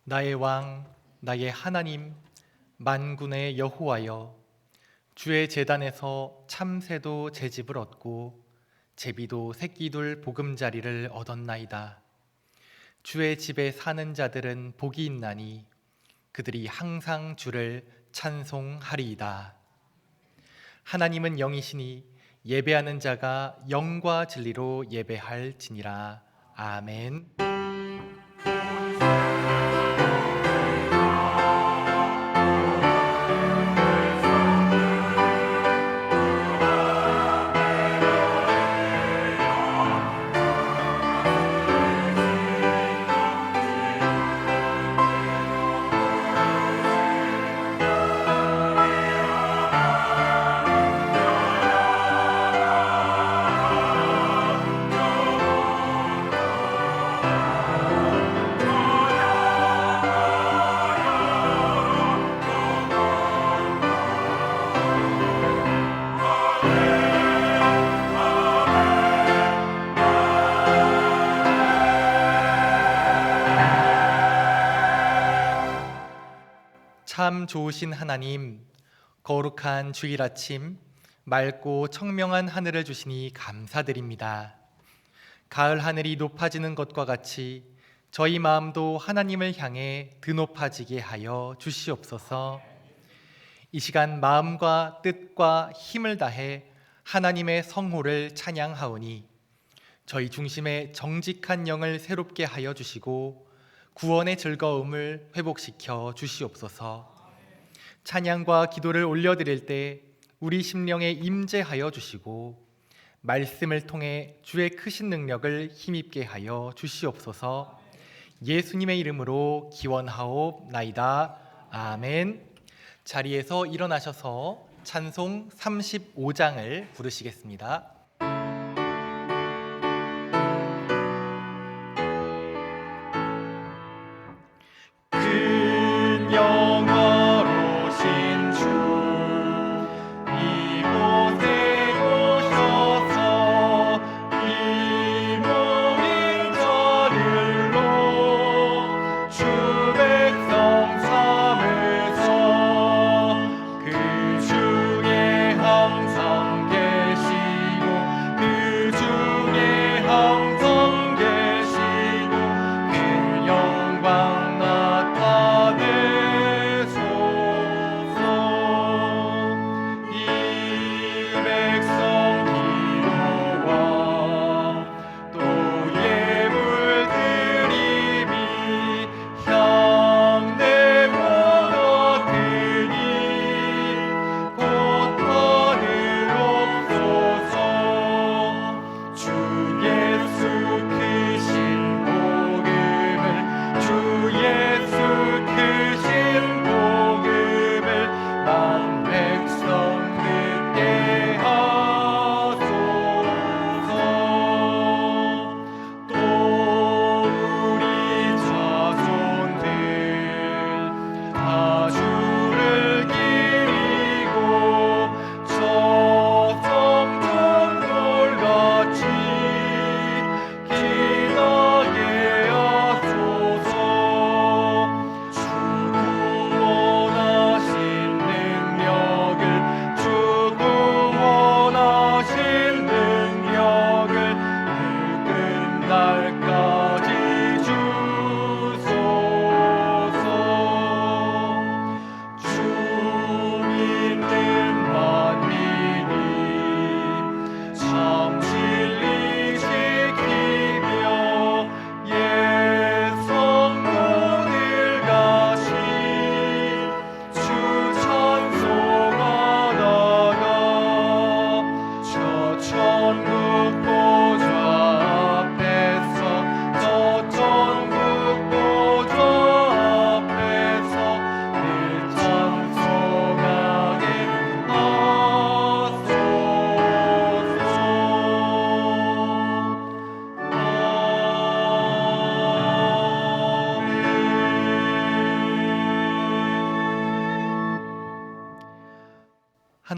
나의 왕, 나의 하나님, 만군의 여호와여, 주의 제단에서 참새도 제집을 얻고 제비도 새끼둘 보금자리를 얻었나이다. 주의 집에 사는 자들은 복이 있나니 그들이 항상 주를 찬송하리이다. 하나님은 영이시니 예배하는 자가 영과 진리로 예배할지니라. 아멘. 참 좋으신 하나님, 거룩한 주일 아침, 맑고 청명한 하늘을 주시니 감사드립니다. 가을 하늘이 높아지는 것과 같이 저희 마음도 하나님을 향해 드높아지게 하여 주시옵소서. 이 시간 마음과 뜻과 힘을 다해 하나님의 성호를 찬양하오니 저희 중심의 정직한 영을 새롭게 하여 주시고 구원의 즐거움을 회복시켜 주시옵소서. 찬양과 기도를 올려드릴 때 우리 심령에 임재하여 주시고 말씀을 통해 주의 크신 능력을 힘입게 하여 주시옵소서. 예수님의 이름으로 기원하옵나이다. 아멘. 자리에서 일어나셔서 찬송 35장을 부르시겠습니다.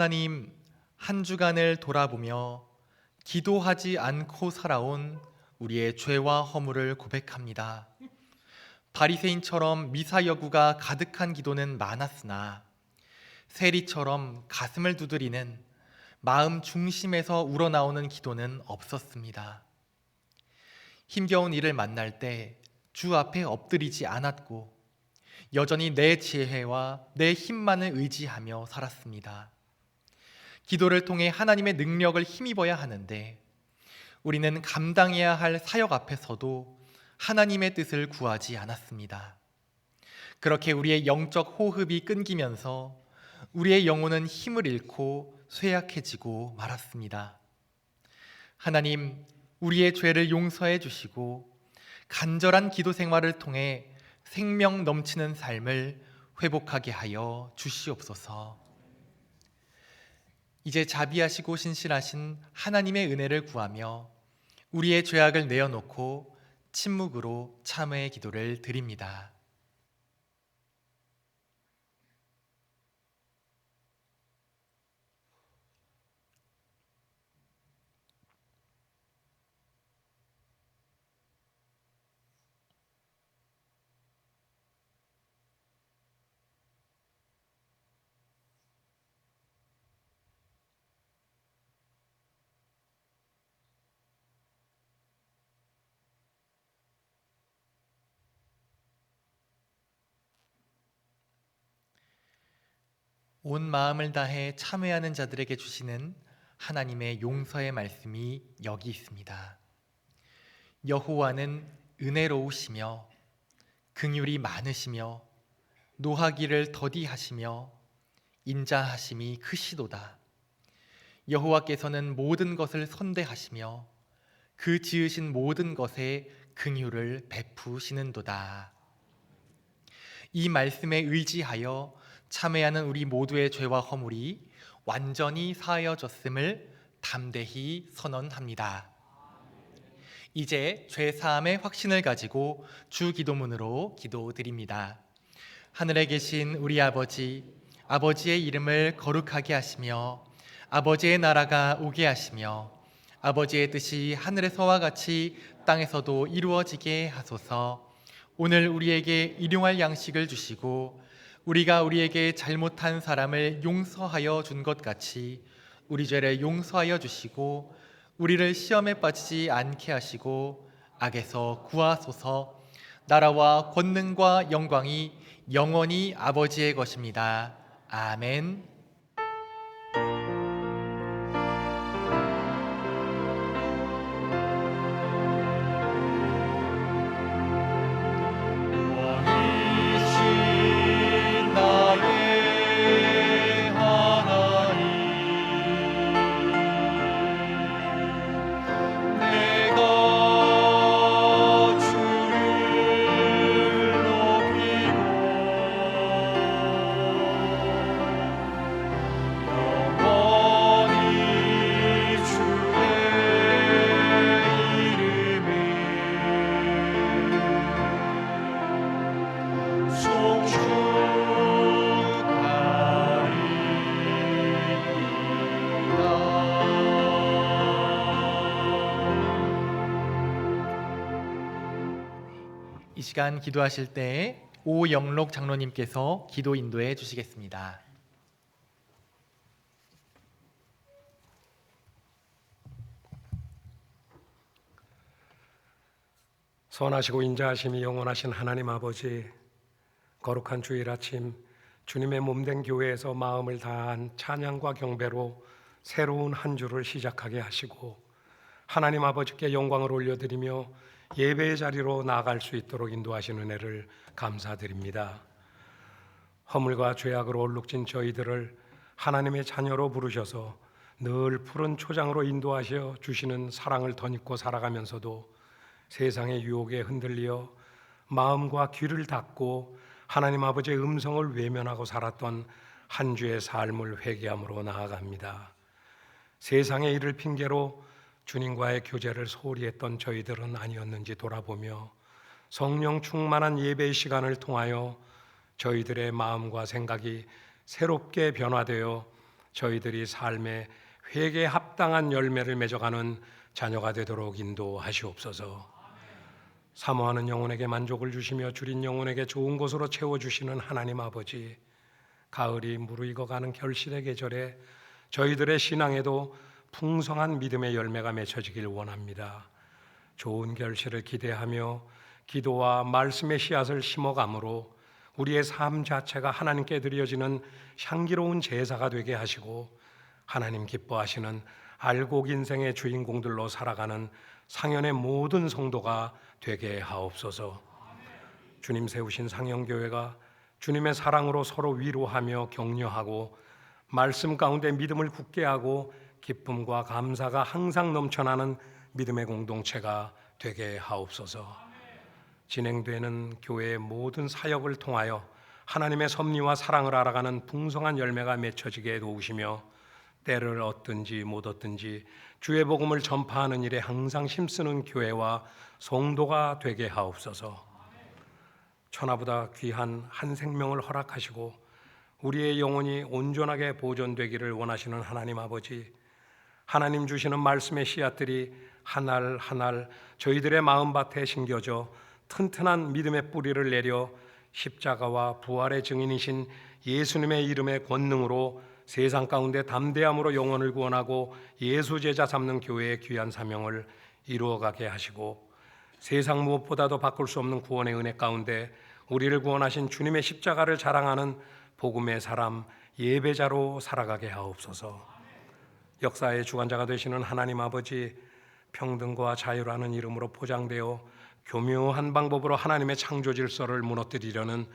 하나님, 한 주간을 돌아보며 기도하지 않고 살아온 우리의 죄와 허물을 고백합니다. 바리새인처럼 미사여구가 가득한 기도는 많았으나 세리처럼 가슴을 두드리는 마음 중심에서 우러나오는 기도는 없었습니다. 힘겨운 일을 만날 때 주 앞에 엎드리지 않았고 여전히 내 지혜와 내 힘만을 의지하며 살았습니다. 기도를 통해 하나님의 능력을 힘입어야 하는데 우리는 감당해야 할 사역 앞에서도 하나님의 뜻을 구하지 않았습니다. 그렇게 우리의 영적 호흡이 끊기면서 우리의 영혼은 힘을 잃고 쇠약해지고 말았습니다. 하나님, 우리의 죄를 용서해 주시고 간절한 기도 생활을 통해 생명 넘치는 삶을 회복하게 하여 주시옵소서. 이제 자비하시고 신실하신 하나님의 은혜를 구하며 우리의 죄악을 내어놓고 침묵으로 참회의 기도를 드립니다. 온 마음을 다해 참회하는 자들에게 주시는 하나님의 용서의 말씀이 여기 있습니다. 여호와는 은혜로우시며 긍휼이 많으시며 노하기를 더디하시며 인자하심이 크시도다. 여호와께서는 모든 것을 선대하시며 그 지으신 모든 것에 긍휼을 베푸시는도다. 이 말씀에 의지하여 참회하는 우리 모두의 죄와 허물이 완전히 사하여졌음을 담대히 선언합니다. 이제 죄 사함의 확신을 가지고 주 기도문으로 기도드립니다. 하늘에 계신 우리 아버지, 아버지의 이름을 거룩하게 하시며 아버지의 나라가 오게 하시며 아버지의 뜻이 하늘에서와 같이 땅에서도 이루어지게 하소서. 오늘 우리에게 일용할 양식을 주시고 우리가 우리에게 잘못한 사람을 용서하여 준 것 같이 우리 죄를 용서하여 주시고 우리를 시험에 빠지지 않게 하시고 악에서 구하소서. 나라와 권능과 영광이 영원히 아버지의 것입니다. 아멘. 이 시간 기도하실 때 오영록 장로님께서 기도 인도해 주시겠습니다. 선하시고 인자하심이 영원하신 하나님 아버지, 거룩한 주일 아침 주님의 몸된 교회에서 마음을 다한 찬양과 경배로 새로운 한 주를 시작하게 하시고 하나님 아버지께 영광을 올려드리며 예배의 자리로 나아갈 수 있도록 인도하신 은혜를 감사드립니다. 허물과 죄악으로 얼룩진 저희들을 하나님의 자녀로 부르셔서 늘 푸른 초장으로 인도하셔 주시는 사랑을 덧입고 살아가면서도 세상의 유혹에 흔들려 마음과 귀를 닫고 하나님 아버지의 음성을 외면하고 살았던 한 주의 삶을 회개함으로 나아갑니다. 세상의 일을 핑계로 주님과의 교제를 소홀히 했던 저희들은 아니었는지 돌아보며 성령 충만한 예배의 시간을 통하여 저희들의 마음과 생각이 새롭게 변화되어 저희들이 삶의 회개에 합당한 열매를 맺어가는 자녀가 되도록 인도하시옵소서. 사모하는 영혼에게 만족을 주시며 줄인 영혼에게 좋은 곳으로 채워주시는 하나님 아버지, 가을이 무르익어가는 결실의 계절에 저희들의 신앙에도 풍성한 믿음의 열매가 맺혀지길 원합니다. 좋은 결실을 기대하며 기도와 말씀의 씨앗을 심어감으로 우리의 삶 자체가 하나님께 드려지는 향기로운 제사가 되게 하시고 하나님 기뻐하시는 알곡 인생의 주인공들로 살아가는 상현의 모든 성도가 되게 하옵소서. 주님 세우신 상현교회가 주님의 사랑으로 서로 위로하며 격려하고 말씀 가운데 믿음을 굳게 하고 기쁨과 감사가 항상 넘쳐나는 믿음의 공동체가 되게 하옵소서. 진행되는 교회의 모든 사역을 통하여 하나님의 섭리와 사랑을 알아가는 풍성한 열매가 맺혀지게 도우시며 때를 얻든지 못 얻든지 주의 복음을 전파하는 일에 항상 힘쓰는 교회와 성도가 되게 하옵소서. 천하보다 귀한 한 생명을 허락하시고 우리의 영혼이 온전하게 보존되기를 원하시는 하나님 아버지, 하나님 주시는 말씀의 씨앗들이 하날 하날 저희들의 마음밭에 심겨져 튼튼한 믿음의 뿌리를 내려 십자가와 부활의 증인이신 예수님의 이름의 권능으로 세상 가운데 담대함으로 영혼을 구원하고 예수 제자 삼는 교회의 귀한 사명을 이루어가게 하시고 세상 무엇보다도 바꿀 수 없는 구원의 은혜 가운데 우리를 구원하신 주님의 십자가를 자랑하는 복음의 사람 예배자로 살아가게 하옵소서. 역사의 주관자가 되시는 하나님 아버지, 평등과 자유라는 이름으로 포장되어 교묘한 방법으로 하나님의 창조 질서를 무너뜨리려는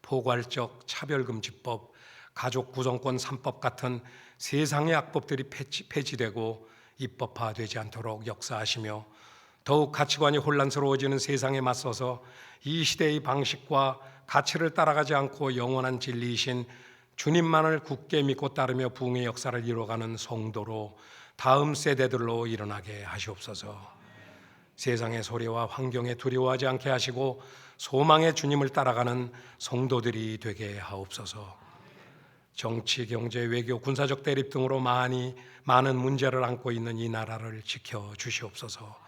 포괄적 차별금지법, 가족 구성권 3법 같은 세상의 악법들이 폐지되고 입법화되지 않도록 역사하시며 더욱 가치관이 혼란스러워지는 세상에 맞서서 이 시대의 방식과 가치를 따라가지 않고 영원한 진리이신 주님만을 굳게 믿고 따르며 부흥의 역사를 이루어가는 성도로 다음 세대들로 일어나게 하시옵소서. 세상의 소리와 환경에 두려워하지 않게 하시고 소망의 주님을 따라가는 성도들이 되게 하옵소서. 정치, 경제, 외교, 군사적 대립 등으로 많은 문제를 안고 있는 이 나라를 지켜주시옵소서.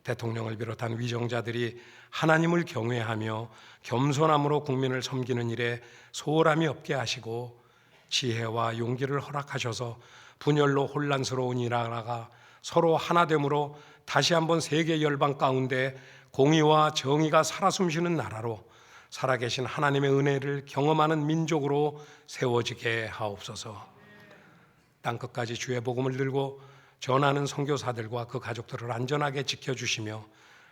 대통령을 비롯한 위정자들이 하나님을 경외하며 겸손함으로 국민을 섬기는 일에 소홀함이 없게 하시고 지혜와 용기를 허락하셔서 분열로 혼란스러운 이 나라가 서로 하나됨으로 다시 한번 세계 열방 가운데 공의와 정의가 살아 숨쉬는 나라로 살아계신 하나님의 은혜를 경험하는 민족으로 세워지게 하옵소서. 땅끝까지 주의 복음을 들고 전하는 선교사들과 그 가족들을 안전하게 지켜주시며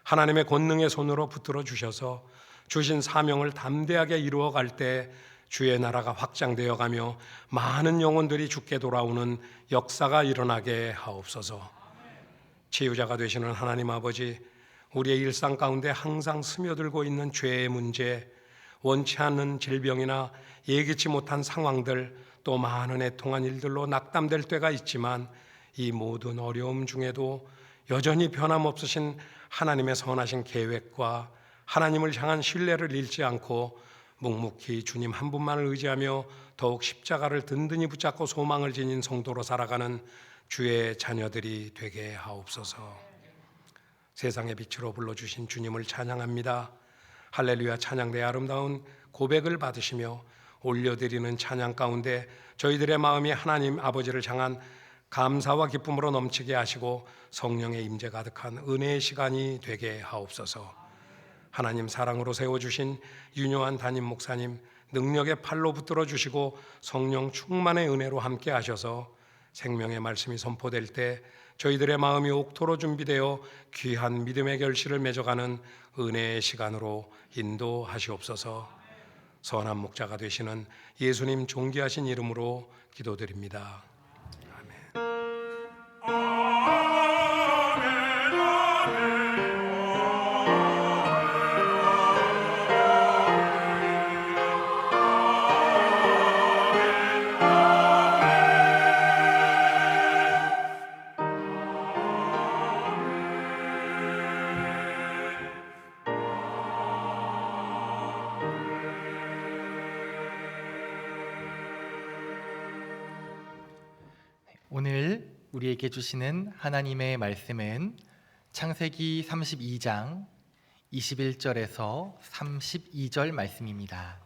하나님의 권능의 손으로 붙들어 주셔서 주신 사명을 담대하게 이루어갈 때 주의 나라가 확장되어 가며 많은 영혼들이 주께 돌아오는 역사가 일어나게 하옵소서. 치유자가 되시는 하나님 아버지, 우리의 일상 가운데 항상 스며들고 있는 죄의 문제, 원치 않는 질병이나 예기치 못한 상황들, 또 많은 애통한 일들로 낙담될 때가 있지만 이 모든 어려움 중에도 여전히 변함없으신 하나님의 선하신 계획과 하나님을 향한 신뢰를 잃지 않고 묵묵히 주님 한 분만을 의지하며 더욱 십자가를 든든히 붙잡고 소망을 지닌 성도로 살아가는 주의 자녀들이 되게 하옵소서. 세상의 빛으로 불러주신 주님을 찬양합니다. 할렐루야 찬양대의 아름다운 고백을 받으시며 올려드리는 찬양 가운데 저희들의 마음이 하나님 아버지를 향한 감사와 기쁨으로 넘치게 하시고 성령의 임재 가득한 은혜의 시간이 되게 하옵소서. 하나님 사랑으로 세워주신 윤요한 담임 목사님 능력의 팔로 붙들어 주시고 성령 충만의 은혜로 함께 하셔서 생명의 말씀이 선포될 때 저희들의 마음이 옥토로 준비되어 귀한 믿음의 결실을 맺어가는 은혜의 시간으로 인도하시옵소서. 선한 목자가 되시는 예수님 존귀하신 이름으로 기도드립니다. 오늘 우리에게 주시는 하나님의 말씀은 창세기 32장 21절에서 32절 말씀입니다.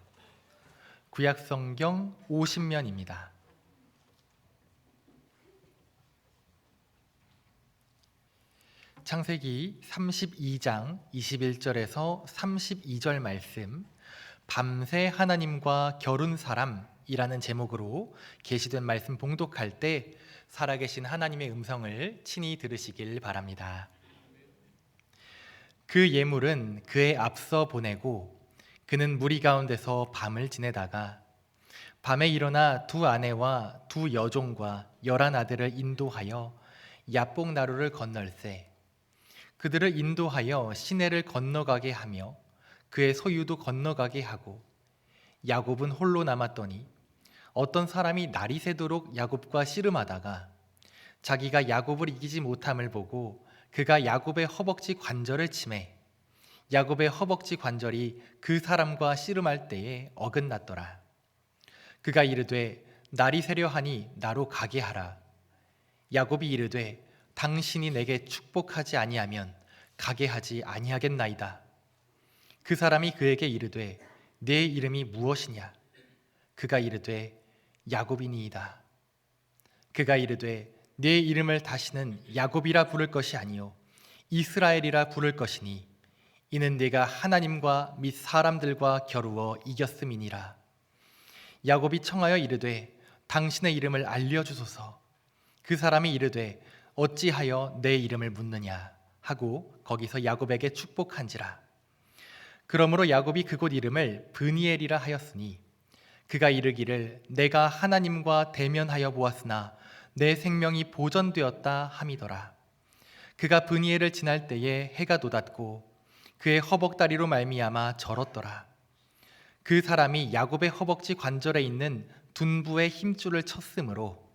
구약성경 50면입니다. 창세기 32장 21절에서 32절 말씀, 밤새 하나님과 겨룬 사람이라는 제목으로 게시된 말씀 봉독할 때 살아계신 하나님의 음성을 친히 들으시길 바랍니다. 그 예물은 그에 앞서 보내고 그는 무리 가운데서 밤을 지내다가 밤에 일어나 두 아내와 두 여종과 11 아들을 인도하여 야복 나루를 건널세 그들을 인도하여 시내를 건너가게 하며 그의 소유도 건너가게 하고 야곱은 홀로 남았더니 어떤 사람이 날이 새도록 야곱과 씨름하다가 자기가 야곱을 이기지 못함을 보고 그가 야곱의 허벅지 관절을 치매 야곱의 허벅지 관절이 그 사람과 씨름할 때에 어긋났더라. 그가 이르되 날이 새려 하니 나로 가게 하라. 야곱이 이르되 당신이 내게 축복하지 아니하면 가게 하지 아니하겠나이다. 그 사람이 그에게 이르되 네 이름이 무엇이냐? 그가 이르되 야곱이니이다. 그가 이르되 네 이름을 다시는 야곱이라 부를 것이 아니요 이스라엘이라 부를 것이니 이는 네가 하나님과 및 사람들과 겨루어 이겼음이니라. 야곱이 청하여 이르되 당신의 이름을 알려주소서. 그 사람이 이르되 어찌하여 내 이름을 묻느냐 하고 거기서 야곱에게 축복한지라. 그러므로 야곱이 그곳 이름을 브니엘이라 하였으니 그가 이르기를 내가 하나님과 대면하여 보았으나 내 생명이 보전되었다 함이더라. 그가 브니엘을 지날 때에 해가 돋았고 그의 허벅다리로 말미암아 절었더라. 그 사람이 야곱의 허벅지 관절에 있는 둔부의 힘줄을 쳤으므로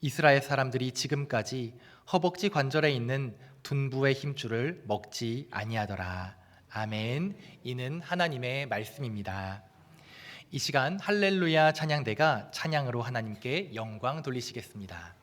이스라엘 사람들이 지금까지 허벅지 관절에 있는 둔부의 힘줄을 먹지 아니하더라. 아멘. 이는 하나님의 말씀입니다. 이 시간 할렐루야 찬양대가 찬양으로 하나님께 영광 돌리시겠습니다.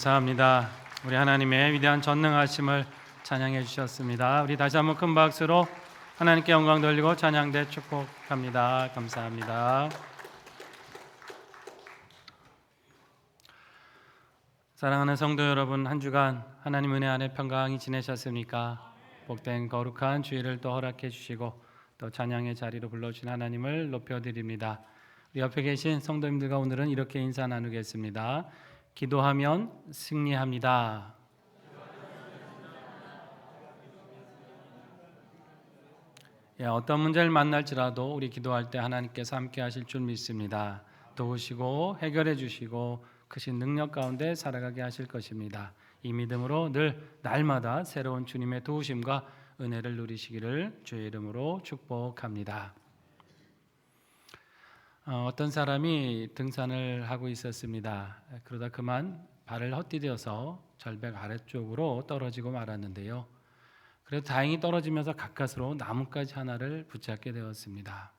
감사합니다. 우리 하나님의 위대한 전능하심을 찬양해 주셨습니다. 우리 다시 한번 큰 박수로 하나님께 영광 돌리고 찬양대 축복합니다. 감사합니다. 사랑하는 성도 여러분, 한 주간 하나님 은혜 안에 평강히 지내셨습니까? 복된 거룩한 주일을 또 허락해 주시고 또 찬양의 자리로 불러주신 하나님을 높여드립니다. 우리 옆에 계신 성도님들과 오늘은 이렇게 인사 나누겠습니다. 기도하면 승리합니다. 어떤 문제를 만날지라도 우리 기도할 때 하나님께서 함께 하실 줄 믿습니다. 도우시고 해결해 주시고 크신 능력 가운데 살아가게 하실 것입니다. 이 믿음으로 늘 날마다 새로운 주님의 도우심과 은혜를 누리시기를 주의 이름으로 축복합니다. 어떤 사람이 등산을 하고 있었습니다. 그러다 그만 발을 헛디뎌서 절벽 아래쪽으로 떨어지고 말았는데요. 그래도 다행히 떨어지면서 가까스로 나뭇가지 하나를 붙잡게 되었습니다.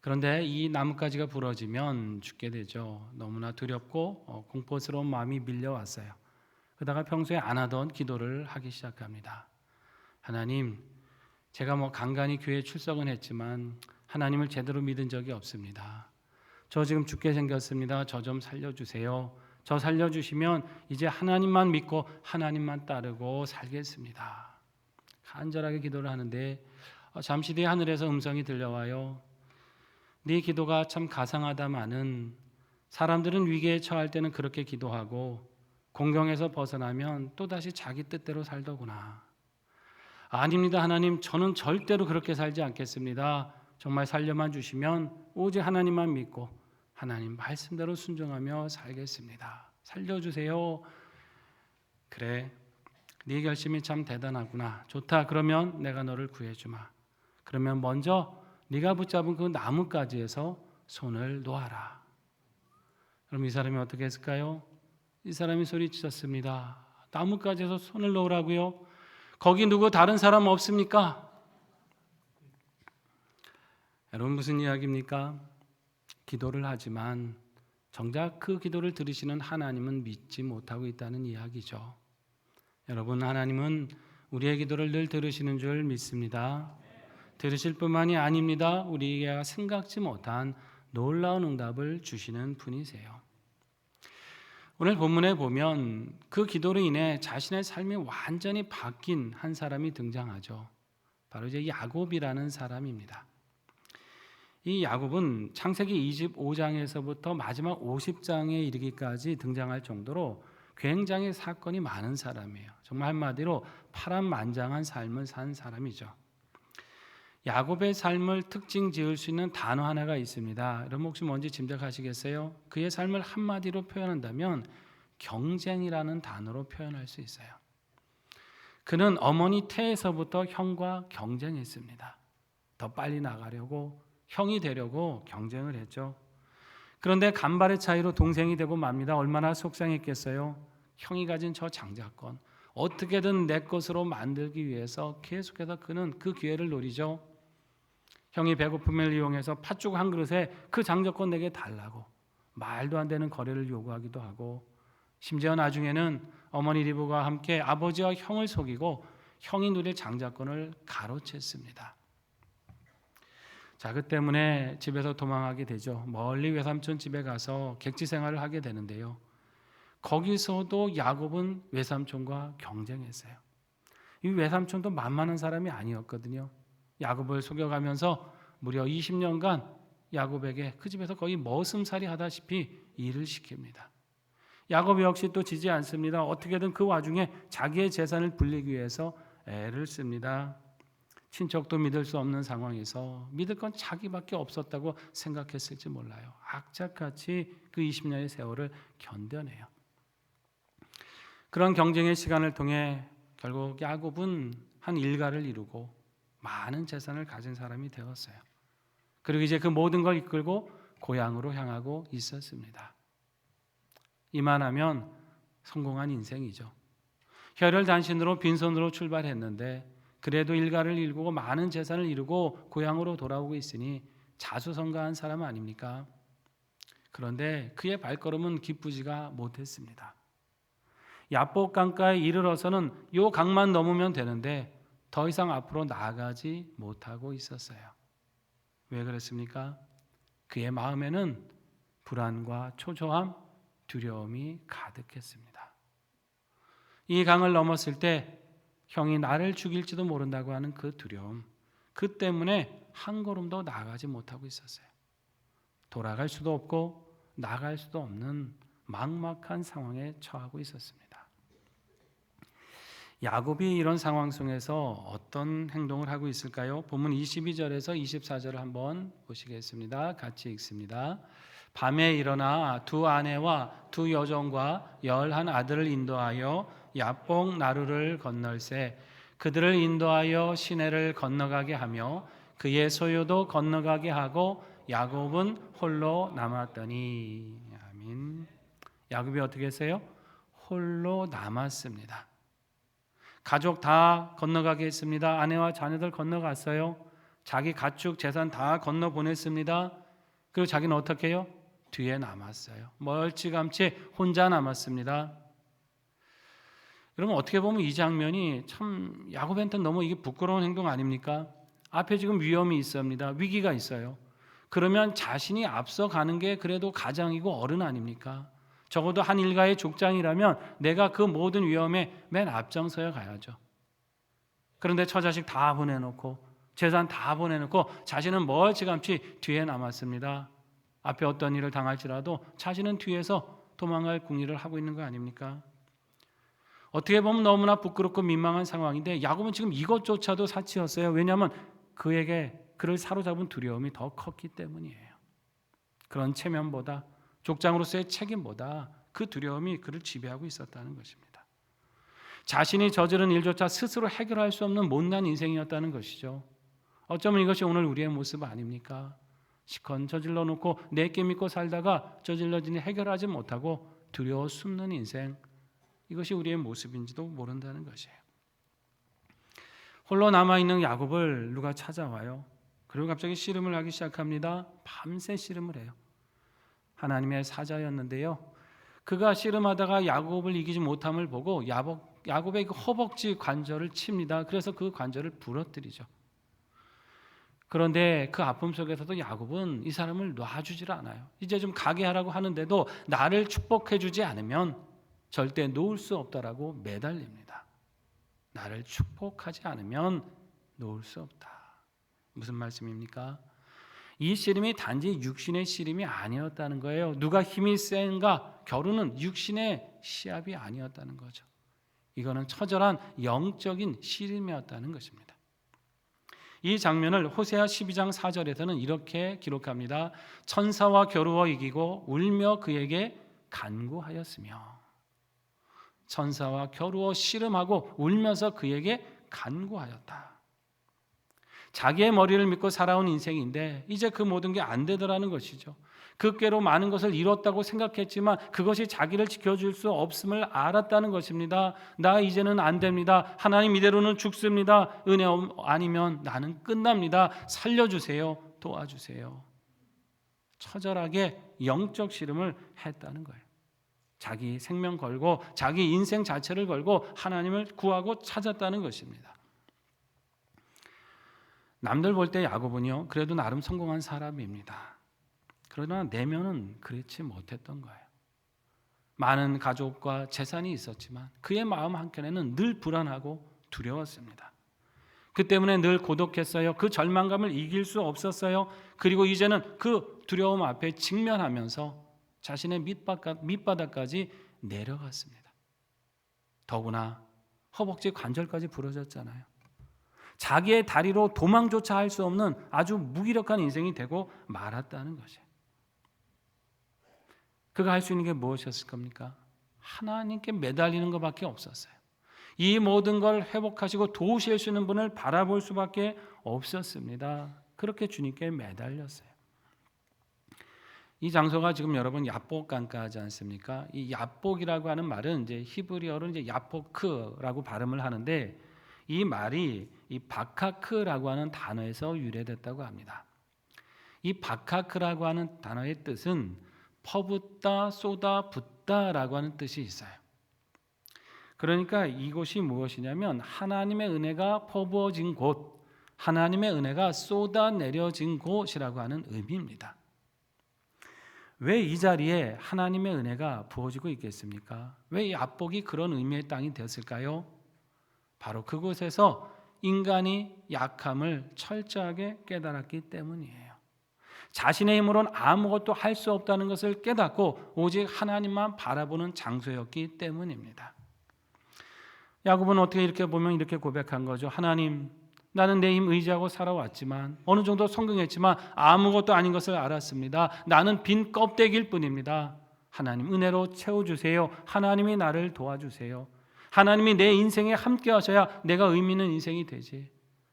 그런데 이 나뭇가지가 부러지면 죽게 되죠. 너무나 두렵고 공포스러운 마음이 밀려왔어요. 그러다가 평소에 안 하던 기도를 하기 시작합니다. 하나님, 제가 간간히 교회에 출석은 했지만 하나님을 제대로 믿은 적이 없습니다. 저 지금 죽게 생겼습니다. 저 좀 살려주세요. 저 살려주시면 이제 하나님만 믿고 하나님만 따르고 살겠습니다. 간절하게 기도를 하는데 잠시 뒤에 하늘에서 음성이 들려와요. 네 기도가 참 가상하다마는 사람들은 위기에 처할 때는 그렇게 기도하고 공경에서 벗어나면 또다시 자기 뜻대로 살더구나. 아닙니다 하나님, 저는 절대로 그렇게 살지 않겠습니다. 정말 살려만 주시면 오직 하나님만 믿고 하나님 말씀대로 순종하며 살겠습니다. 살려주세요. 그래, 네 결심이 참 대단하구나. 좋다, 그러면 내가 너를 구해주마. 그러면 먼저 네가 붙잡은 그 나뭇가지에서 손을 놓아라. 그럼 이 사람이 어떻게 했을까요? 이 사람이 소리쳤습니다. 나뭇가지에서 손을 놓으라고요? 거기 누구 다른 사람 없습니까? 여러분, 무슨 이야기입니까? 기도를 하지만 정작 그 기도를 들으시는 하나님은 믿지 못하고 있다는 이야기죠. 여러분, 하나님은 우리의 기도를 늘 들으시는 줄 믿습니다. 들으실 뿐만이 아닙니다. 우리에게 생각지 못한 놀라운 응답을 주시는 분이세요. 오늘 본문에 보면 그 기도로 인해 자신의 삶이 완전히 바뀐 한 사람이 등장하죠. 바로 이제 야곱이라는 사람입니다. 이 야곱은 창세기 25장에서부터 마지막 50장에 이르기까지 등장할 정도로 굉장히 사건이 많은 사람이에요. 정말 한마디로 파란만장한 삶을 산 사람이죠. 야곱의 삶을 특징 지을 수 있는 단어 하나가 있습니다. 여러분 혹시 뭔지 짐작하시겠어요? 그의 삶을 한마디로 표현한다면 경쟁이라는 단어로 표현할 수 있어요. 그는 어머니 태에서부터 형과 경쟁했습니다. 더 빨리 나가려고, 형이 되려고 경쟁을 했죠. 그런데 간발의 차이로 동생이 되고 맙니다. 얼마나 속상했겠어요. 형이 가진 저 장자권 어떻게든 내 것으로 만들기 위해서 계속해서 그는 그 기회를 노리죠. 형이 배고픔을 이용해서 팥죽 한 그릇에 그 장자권 내게 달라고 말도 안 되는 거래를 요구하기도 하고, 심지어 나중에는 어머니 리브가 함께 아버지와 형을 속이고 형이 누릴 장자권을 가로챘습니다. 자, 그 때문에 집에서 도망하게 되죠. 멀리 외삼촌 집에 가서 객지 생활을 하게 되는데요. 거기서도 야곱은 외삼촌과 경쟁했어요. 이 외삼촌도 만만한 사람이 아니었거든요. 야곱을 속여가면서 무려 20년간 야곱에게 그 집에서 거의 머슴살이 하다시피 일을 시킵니다. 야곱 역시 또 지지 않습니다. 어떻게든 그 와중에 자기의 재산을 불리기 위해서 애를 씁니다. 친척도 믿을 수 없는 상황에서 믿을 건 자기밖에 없었다고 생각했을지 몰라요. 악착같이 그 20년의 세월을 견뎌내요. 그런 경쟁의 시간을 통해 결국 야곱은 한 일가를 이루고 많은 재산을 가진 사람이 되었어요. 그리고 이제 그 모든 걸 이끌고 고향으로 향하고 있었습니다. 이만하면 성공한 인생이죠. 혈혈단신으로 빈손으로 출발했는데 그래도 일가를 이루고 많은 재산을 이루고 고향으로 돌아오고 있으니 자수성가한 사람 아닙니까? 그런데 그의 발걸음은 기쁘지가 못했습니다. 야복 강가에 이르러서는 요 강만 넘으면 되는데 더 이상 앞으로 나아가지 못하고 있었어요. 왜 그랬습니까? 그의 마음에는 불안과 초조함, 두려움이 가득했습니다. 이 강을 넘었을 때 형이 나를 죽일지도 모른다고 하는 그 두려움, 그 때문에 한 걸음도 나아가지 못하고 있었어요. 돌아갈 수도 없고 나갈 수도 없는 막막한 상황에 처하고 있었습니다. 야곱이 이런 상황 속에서 어떤 행동을 하고 있을까요? 본문 22절에서 24절을 한번 보시겠습니다. 같이 읽습니다. 밤에 일어나 두 아내와 두 여종과 11 아들을 인도하여 야복 나루를 건널세 그들을 인도하여 시내를 건너가게 하며 그의 소유도 건너가게 하고 야곱은 홀로 남았더니 아멘. 야곱이 어떻게 했어요? 홀로 남았습니다. 가족 다 건너가게 했습니다. 아내와 자녀들 건너갔어요. 자기 가축 재산 다 건너 보냈습니다. 그리고 자기는 어떻게 해요? 뒤에 남았어요. 멀찌감치 혼자 남았습니다. 여러분 어떻게 보면 이 장면이 참 야곱한테는 너무 이게 부끄러운 행동 아닙니까? 앞에 지금 위험이 있습니다. 위기가 있어요. 그러면 자신이 앞서가는 게 그래도 가장이고 어른 아닙니까? 적어도 한 일가의 족장이라면 내가 그 모든 위험에 맨 앞장서야 가야죠. 그런데 처자식 다 보내놓고 재산 다 보내놓고 자신은 멀찌감치 뒤에 남았습니다. 앞에 어떤 일을 당할지라도 자신은 뒤에서 도망갈 궁리를 하고 있는 거 아닙니까? 어떻게 보면 너무나 부끄럽고 민망한 상황인데 야곱은 지금 이것조차도 사치였어요. 왜냐하면 그에게 그를 사로잡은 두려움이 더 컸기 때문이에요. 그런 체면보다 족장으로서의 책임보다 그 두려움이 그를 지배하고 있었다는 것입니다. 자신이 저지른 일조차 스스로 해결할 수 없는 못난 인생이었다는 것이죠. 어쩌면 이것이 오늘 우리의 모습 아닙니까? 시컨 저질러 놓고 내게 믿고 살다가 저질러진 일 해결하지 못하고 두려워 숨는 인생, 이것이 우리의 모습인지도 모른다는 것이에요. 홀로 남아있는 야곱을 누가 찾아와요. 그리고 갑자기 씨름을 하기 시작합니다. 밤새 씨름을 해요. 하나님의 사자였는데요. 그가 씨름하다가 야곱을 이기지 못함을 보고 야곱의 그 허벅지 관절을 칩니다. 그래서 그 관절을 부러뜨리죠. 그런데 그 아픔 속에서도 야곱은 이 사람을 놔주질 않아요. 이제 좀 가게 하라고 하는데도 나를 축복해 주지 않으면 절대 놓을 수 없다라고 매달립니다. 나를 축복하지 않으면 놓을 수 없다. 무슨 말씀입니까? 이 씨름이 단지 육신의 씨름이 아니었다는 거예요. 누가 힘이 센가 겨루는 육신의 시합이 아니었다는 거죠. 이거는 처절한 영적인 씨름이었다는 것입니다. 이 장면을 호세아 12장 4절에서는 이렇게 기록합니다. 천사와 겨루어 이기고 울며 그에게 간구하였으며, 천사와 겨루어 씨름하고 울면서 그에게 간구하였다. 자기의 머리를 믿고 살아온 인생인데 이제 그 모든 게 안 되더라는 것이죠. 그 꾀로 많은 것을 이뤘다고 생각했지만 그것이 자기를 지켜줄 수 없음을 알았다는 것입니다. 나 이제는 안 됩니다. 하나님 이대로는 죽습니다. 은혜 아니면 나는 끝납니다. 살려주세요. 도와주세요. 처절하게 영적 씨름을 했다는 거예요. 자기 생명 걸고 자기 인생 자체를 걸고 하나님을 구하고 찾았다는 것입니다. 남들 볼 때 야곱은요, 그래도 나름 성공한 사람입니다. 그러나 내면은 그렇지 못했던 거예요. 많은 가족과 재산이 있었지만 그의 마음 한켠에는 늘 불안하고 두려웠습니다. 그 때문에 늘 고독했어요. 그 절망감을 이길 수 없었어요. 그리고 이제는 그 두려움 앞에 직면하면서 자신의 밑바닥까지 내려갔습니다. 더구나 허벅지 관절까지 부러졌잖아요. 자기의 다리로 도망조차 할 수 없는 아주 무기력한 인생이 되고 말았다는 것이에요. 그가 할 수 있는 게 무엇이었을 겁니까? 하나님께 매달리는 것밖에 없었어요. 이 모든 걸 회복하시고 도우실 수 있는 분을 바라볼 수밖에 없었습니다. 그렇게 주님께 매달렸어요. 이 장소가 지금 여러분 야복 강가하지 않습니까? 이 야복이라고 하는 말은 이제 히브리어로 이제 야포크라고 발음을 하는데 이 말이 이 바카크라고 하는 단어에서 유래됐다고 합니다. 이 바카크라고 하는 단어의 뜻은 퍼붓다, 쏟아 붓다라고 하는 뜻이 있어요. 그러니까 이곳이 무엇이냐면 하나님의 은혜가 퍼부어진 곳, 하나님의 은혜가 쏟아내려진 곳이라고 하는 의미입니다. 왜 이 자리에 하나님의 은혜가 부어지고 있겠습니까? 왜 이 압복이 그런 의미의 땅이 되었을까요? 바로 그곳에서 인간이 약함을 철저하게 깨달았기 때문이에요. 자신의 힘으로는 아무것도 할 수 없다는 것을 깨닫고 오직 하나님만 바라보는 장소였기 때문입니다. 야곱은 어떻게 이렇게 보면 이렇게 고백한 거죠. 하나님, 나는 내 힘 의지하고 살아왔지만 어느 정도 성공했지만 아무것도 아닌 것을 알았습니다. 나는 빈 껍데기일 뿐입니다. 하나님 은혜로 채워주세요. 하나님이 나를 도와주세요. 하나님이 내 인생에 함께 하셔야 내가 의미 있는 인생이 되지.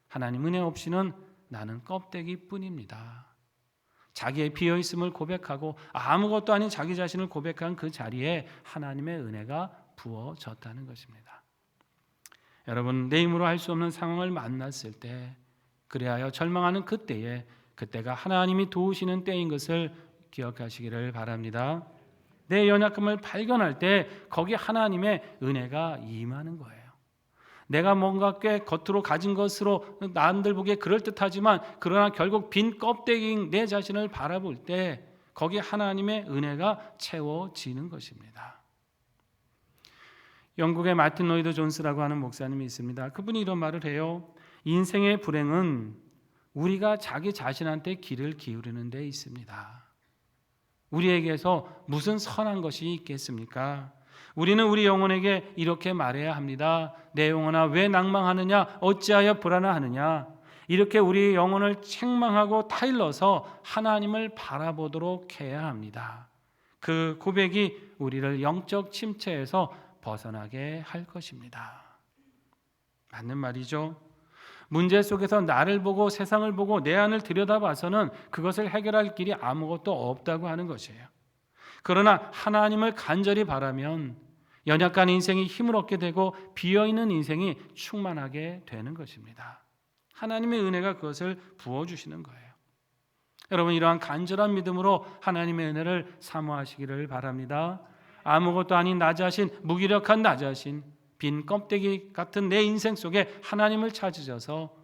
하나님 은혜 없이는 나는 껍데기뿐입니다. 자기의 비어있음을 고백하고 아무것도 아닌 자기 자신을 고백한 그 자리에 하나님의 은혜가 부어졌다는 것입니다. 여러분, 내 힘으로 할 수 없는 상황을 만났을 때, 그리하여 절망하는 그때가 하나님이 도우시는 때인 것을 기억하시기를 바랍니다. 내 연약함을 발견할 때 거기 하나님의 은혜가 임하는 거예요. 내가 뭔가 꽤 겉으로 가진 것으로 남들 보기에 그럴듯하지만 그러나 결국 빈 껍데기인 내 자신을 바라볼 때 거기 하나님의 은혜가 채워지는 것입니다. 영국의 마틴 로이드 존스라고 하는 목사님이 있습니다. 그분이 이런 말을 해요. 인생의 불행은 우리가 자기 자신한테 귀를 기울이는 데 있습니다. 우리에게서 무슨 선한 것이 있겠습니까? 우리는 우리 영혼에게 이렇게 말해야 합니다. 내 영혼아 왜 낭망하느냐? 어찌하여 불안하느냐? 이렇게 우리 영혼을 책망하고 타일러서 하나님을 바라보도록 해야 합니다. 그 고백이 우리를 영적 침체에서 벗어나게 할 것입니다. 맞는 말이죠. 문제 속에서 나를 보고 세상을 보고 내 안을 들여다봐서는 그것을 해결할 길이 아무것도 없다고 하는 것이에요. 그러나 하나님을 간절히 바라면 연약한 인생이 힘을 얻게 되고 비어있는 인생이 충만하게 되는 것입니다. 하나님의 은혜가 그것을 부어주시는 거예요. 여러분, 이러한 간절한 믿음으로 하나님의 은혜를 사모하시기를 바랍니다. 아무것도 아닌 나 자신, 무기력한 나 자신, 빈 껍데기 같은 내 인생 속에 하나님을 찾으셔서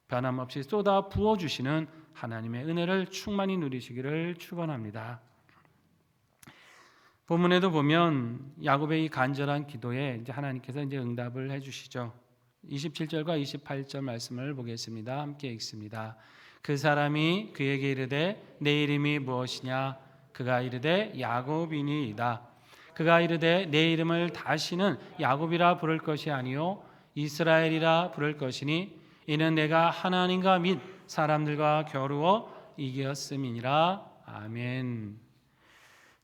변함없이 쏟아 부어주시는 하나님의 은혜를 충만히 누리시기를 축원합니다. 본문에도 보면 야곱의 이 간절한 기도에 이제 하나님께서 이제 응답을 해주시죠. 27절과 28절 말씀을 보겠습니다. 함께 읽습니다. 그 사람이 그에게 이르되 내 이름이 무엇이냐? 그가 이르되 야곱이니이다. 그가 이르되 내 이름을 다시는 야곱이라 부를 것이 아니요 이스라엘이라 부를 것이니 이는 내가 하나님과 및 사람들과 겨루어 이겼음이니라. 아멘.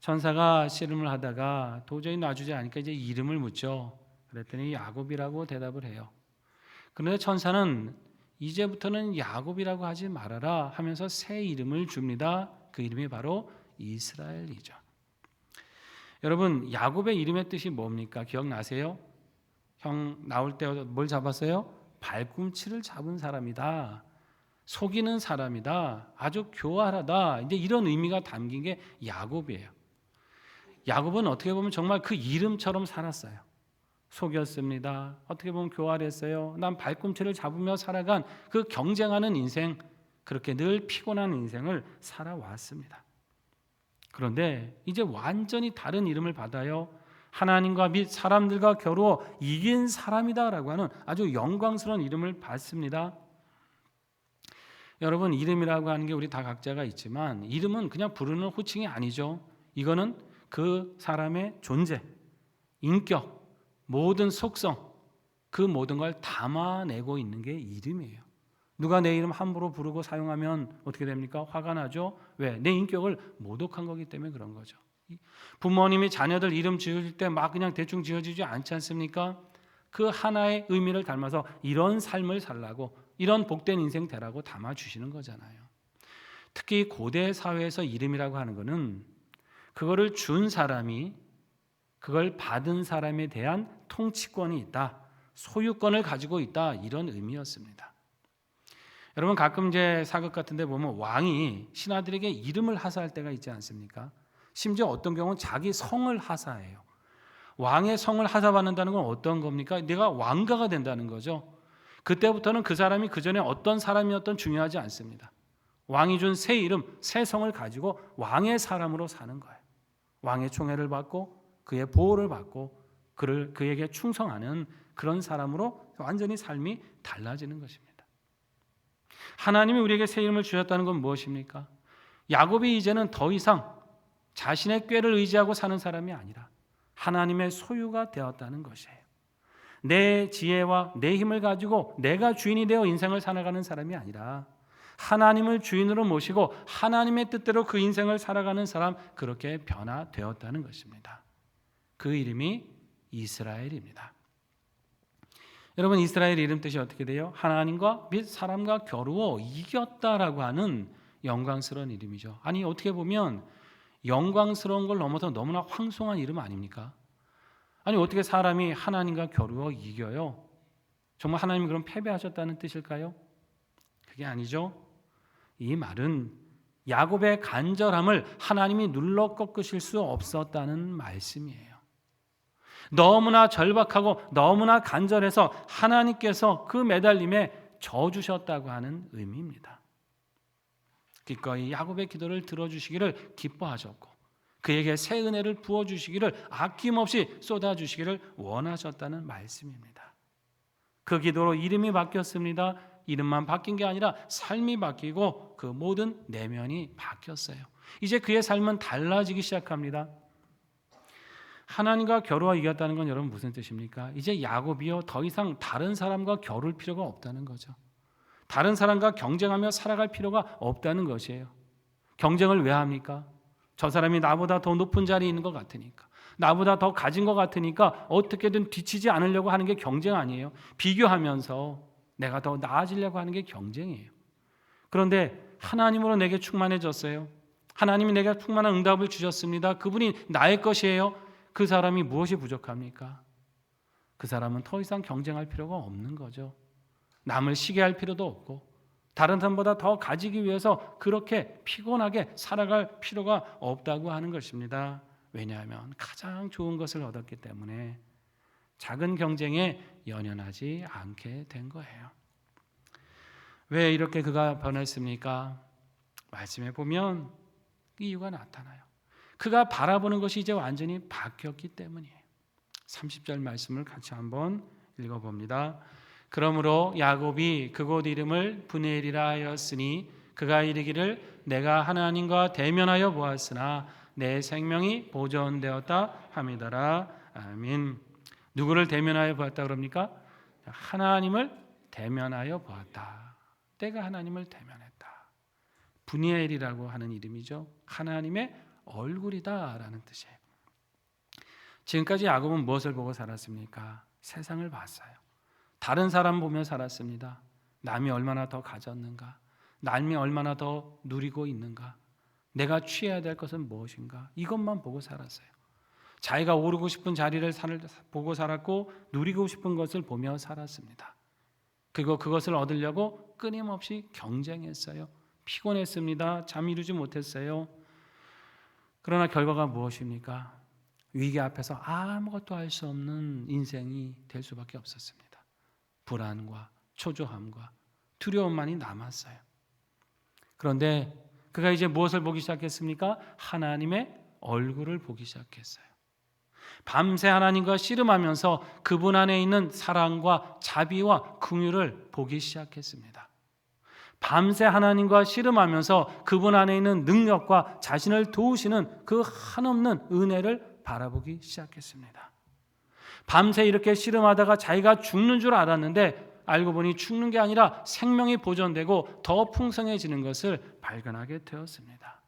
천사가 씨름을 하다가 도저히 놔주지 않으니까 이제 이름을 묻죠. 그랬더니 야곱이라고 대답을 해요. 그런데 천사는 이제부터는 야곱이라고 하지 말아라 하면서 새 이름을 줍니다. 그 이름이 바로 이스라엘이죠. 여러분, 야곱의 이름의 뜻이 뭡니까? 기억나세요? 형 나올 때 뭘 잡았어요? 발꿈치를 잡은 사람이다. 속이는 사람이다. 아주 교활하다. 이제 이런 의미가 담긴 게 야곱이에요. 야곱은 어떻게 보면 정말 그 이름처럼 살았어요. 속였습니다. 어떻게 보면 교활했어요. 난 발꿈치를 잡으며 살아간 그 경쟁하는 인생, 그렇게 늘 피곤한 인생을 살아왔습니다. 그런데 이제 완전히 다른 이름을 받아요. 하나님과 및 사람들과 겨루어 이긴 사람이다라고 하는 아주 영광스러운 이름을 받습니다. 여러분, 이름이라고 하는 게 우리 다 각자가 있지만 이름은 그냥 부르는 호칭이 아니죠. 이거는 그 사람의 존재, 인격, 모든 속성, 그 모든 걸 담아내고 있는 게 이름이에요. 누가 내 이름 함부로 부르고 사용하면 어떻게 됩니까? 화가 나죠. 왜? 내 인격을 모독한 거기 때문에 그런 거죠. 부모님이 자녀들 이름 지을 때 막 그냥 대충 지어지지 않지 않습니까? 그 하나의 의미를 닮아서 이런 삶을 살라고, 이런 복된 인생 되라고 담아주시는 거잖아요. 특히 고대 사회에서 이름이라고 하는 거는 그거를 준 사람이 그걸 받은 사람에 대한 통치권이 있다, 소유권을 가지고 있다, 이런 의미였습니다. 여러분, 가끔 이제 사극 같은 데 보면 왕이 신하들에게 이름을 하사할 때가 있지 않습니까? 심지어 어떤 경우는 자기 성을 하사해요. 왕의 성을 하사받는다는 건 어떤 겁니까? 내가 왕가가 된다는 거죠. 그때부터는 그 사람이 그전에 어떤 사람이었던 중요하지 않습니다. 왕이 준 새 이름, 새 성을 가지고 왕의 사람으로 사는 거예요. 왕의 총애를 받고 그의 보호를 받고 그에게 충성하는 그런 사람으로 완전히 삶이 달라지는 것입니다. 하나님이 우리에게 새 이름을 주셨다는 건 무엇입니까? 야곱이 이제는 더 이상 자신의 꾀를 의지하고 사는 사람이 아니라 하나님의 소유가 되었다는 것이에요. 내 지혜와 내 힘을 가지고 내가 주인이 되어 인생을 살아가는 사람이 아니라 하나님을 주인으로 모시고 하나님의 뜻대로 그 인생을 살아가는 사람, 그렇게 변화되었다는 것입니다. 그 이름이 이스라엘입니다. 여러분, 이스라엘 이름 뜻이 어떻게 돼요? 하나님과 및 사람과 겨루어 이겼다라고 하는 영광스러운 이름이죠. 아니, 어떻게 보면 영광스러운 걸 넘어서 너무나 황송한 이름 아닙니까? 아니, 어떻게 사람이 하나님과 겨루어 이겨요? 정말 하나님이 그럼 패배하셨다는 뜻일까요? 그게 아니죠. 이 말은 야곱의 간절함을 하나님이 눌러 꺾으실 수 없었다는 말씀이에요. 너무나 절박하고 너무나 간절해서 하나님께서 그 매달림에 져주셨다고 하는 의미입니다. 기꺼이 야곱의 기도를 들어주시기를 기뻐하셨고 그에게 새 은혜를 부어주시기를 아낌없이 쏟아주시기를 원하셨다는 말씀입니다. 그 기도로 이름이 바뀌었습니다. 이름만 바뀐 게 아니라 삶이 바뀌고 그 모든 내면이 바뀌었어요. 이제 그의 삶은 달라지기 시작합니다. 하나님과 겨루어 이겼다는 건 여러분 무슨 뜻입니까? 이제 야곱이요 더 이상 다른 사람과 겨룰 필요가 없다는 거죠. 다른 사람과 경쟁하며 살아갈 필요가 없다는 것이에요. 경쟁을 왜 합니까? 저 사람이 나보다 더 높은 자리에 있는 것 같으니까, 나보다 더 가진 것 같으니까 어떻게든 뒤치지 않으려고 하는 게 경쟁 아니에요. 비교하면서 내가 더 나아지려고 하는 게 경쟁이에요. 그런데 하나님으로 내게 충만해졌어요. 하나님이 내게 충만한 응답을 주셨습니다. 그분이 나의 것이에요. 그 사람이 무엇이 부족합니까? 그 사람은 더 이상 경쟁할 필요가 없는 거죠. 남을 시기할 필요도 없고 다른 사람보다 더 가지기 위해서 그렇게 피곤하게 살아갈 필요가 없다고 하는 것입니다. 왜냐하면 가장 좋은 것을 얻었기 때문에 작은 경쟁에 연연하지 않게 된 거예요. 왜 이렇게 그가 변했습니까? 말씀에 보면 이유가 나타나요. 그가 바라보는 것이 이제 완전히 바뀌었기 때문이에요. 30절 말씀을 같이 한번 읽어봅니다. 그러므로 야곱이 그곳 이름을 브네엘이라 하였으니 그가 이르기를 내가 하나님과 대면하여 보았으나 내 생명이 보존되었다 함이더라. 아멘. 누구를 대면하여 보았다 그럽니까? 하나님을 대면하여 보았다. 때가 하나님을 대면했다. 브니엘이라고 하는 이름이죠. 하나님의 얼굴이다라는 뜻이에요. 지금까지 야곱은 무엇을 보고 살았습니까? 세상을 봤어요. 다른 사람 보며 살았습니다. 남이 얼마나 더 가졌는가? 남이 얼마나 더 누리고 있는가? 내가 취해야 될 것은 무엇인가? 이것만 보고 살았어요. 자기가 오르고 싶은 자리를 보고 살았고 누리고 싶은 것을 보며 살았습니다. 그리고 그것을 얻으려고 끊임없이 경쟁했어요. 피곤했습니다. 잠 이루지 못했어요. 그러나 결과가 무엇입니까? 위기 앞에서 아무것도 할 수 없는 인생이 될 수밖에 없었습니다. 불안과 초조함과 두려움만이 남았어요. 그런데 그가 이제 무엇을 보기 시작했습니까? 하나님의 얼굴을 보기 시작했어요. 밤새 하나님과 씨름하면서 그분 안에 있는 사랑과 자비와 긍휼을 보기 시작했습니다. 밤새 하나님과 씨름하면서 그분 안에 있는 능력과 자신을 도우시는 그 한없는 은혜를 바라보기 시작했습니다. 밤새 이렇게 씨름하다가 자기가 죽는 줄 알았는데 알고 보니 죽는 게 아니라 생명이 보존되고 더 풍성해지는 것을 발견하게 되었습니다.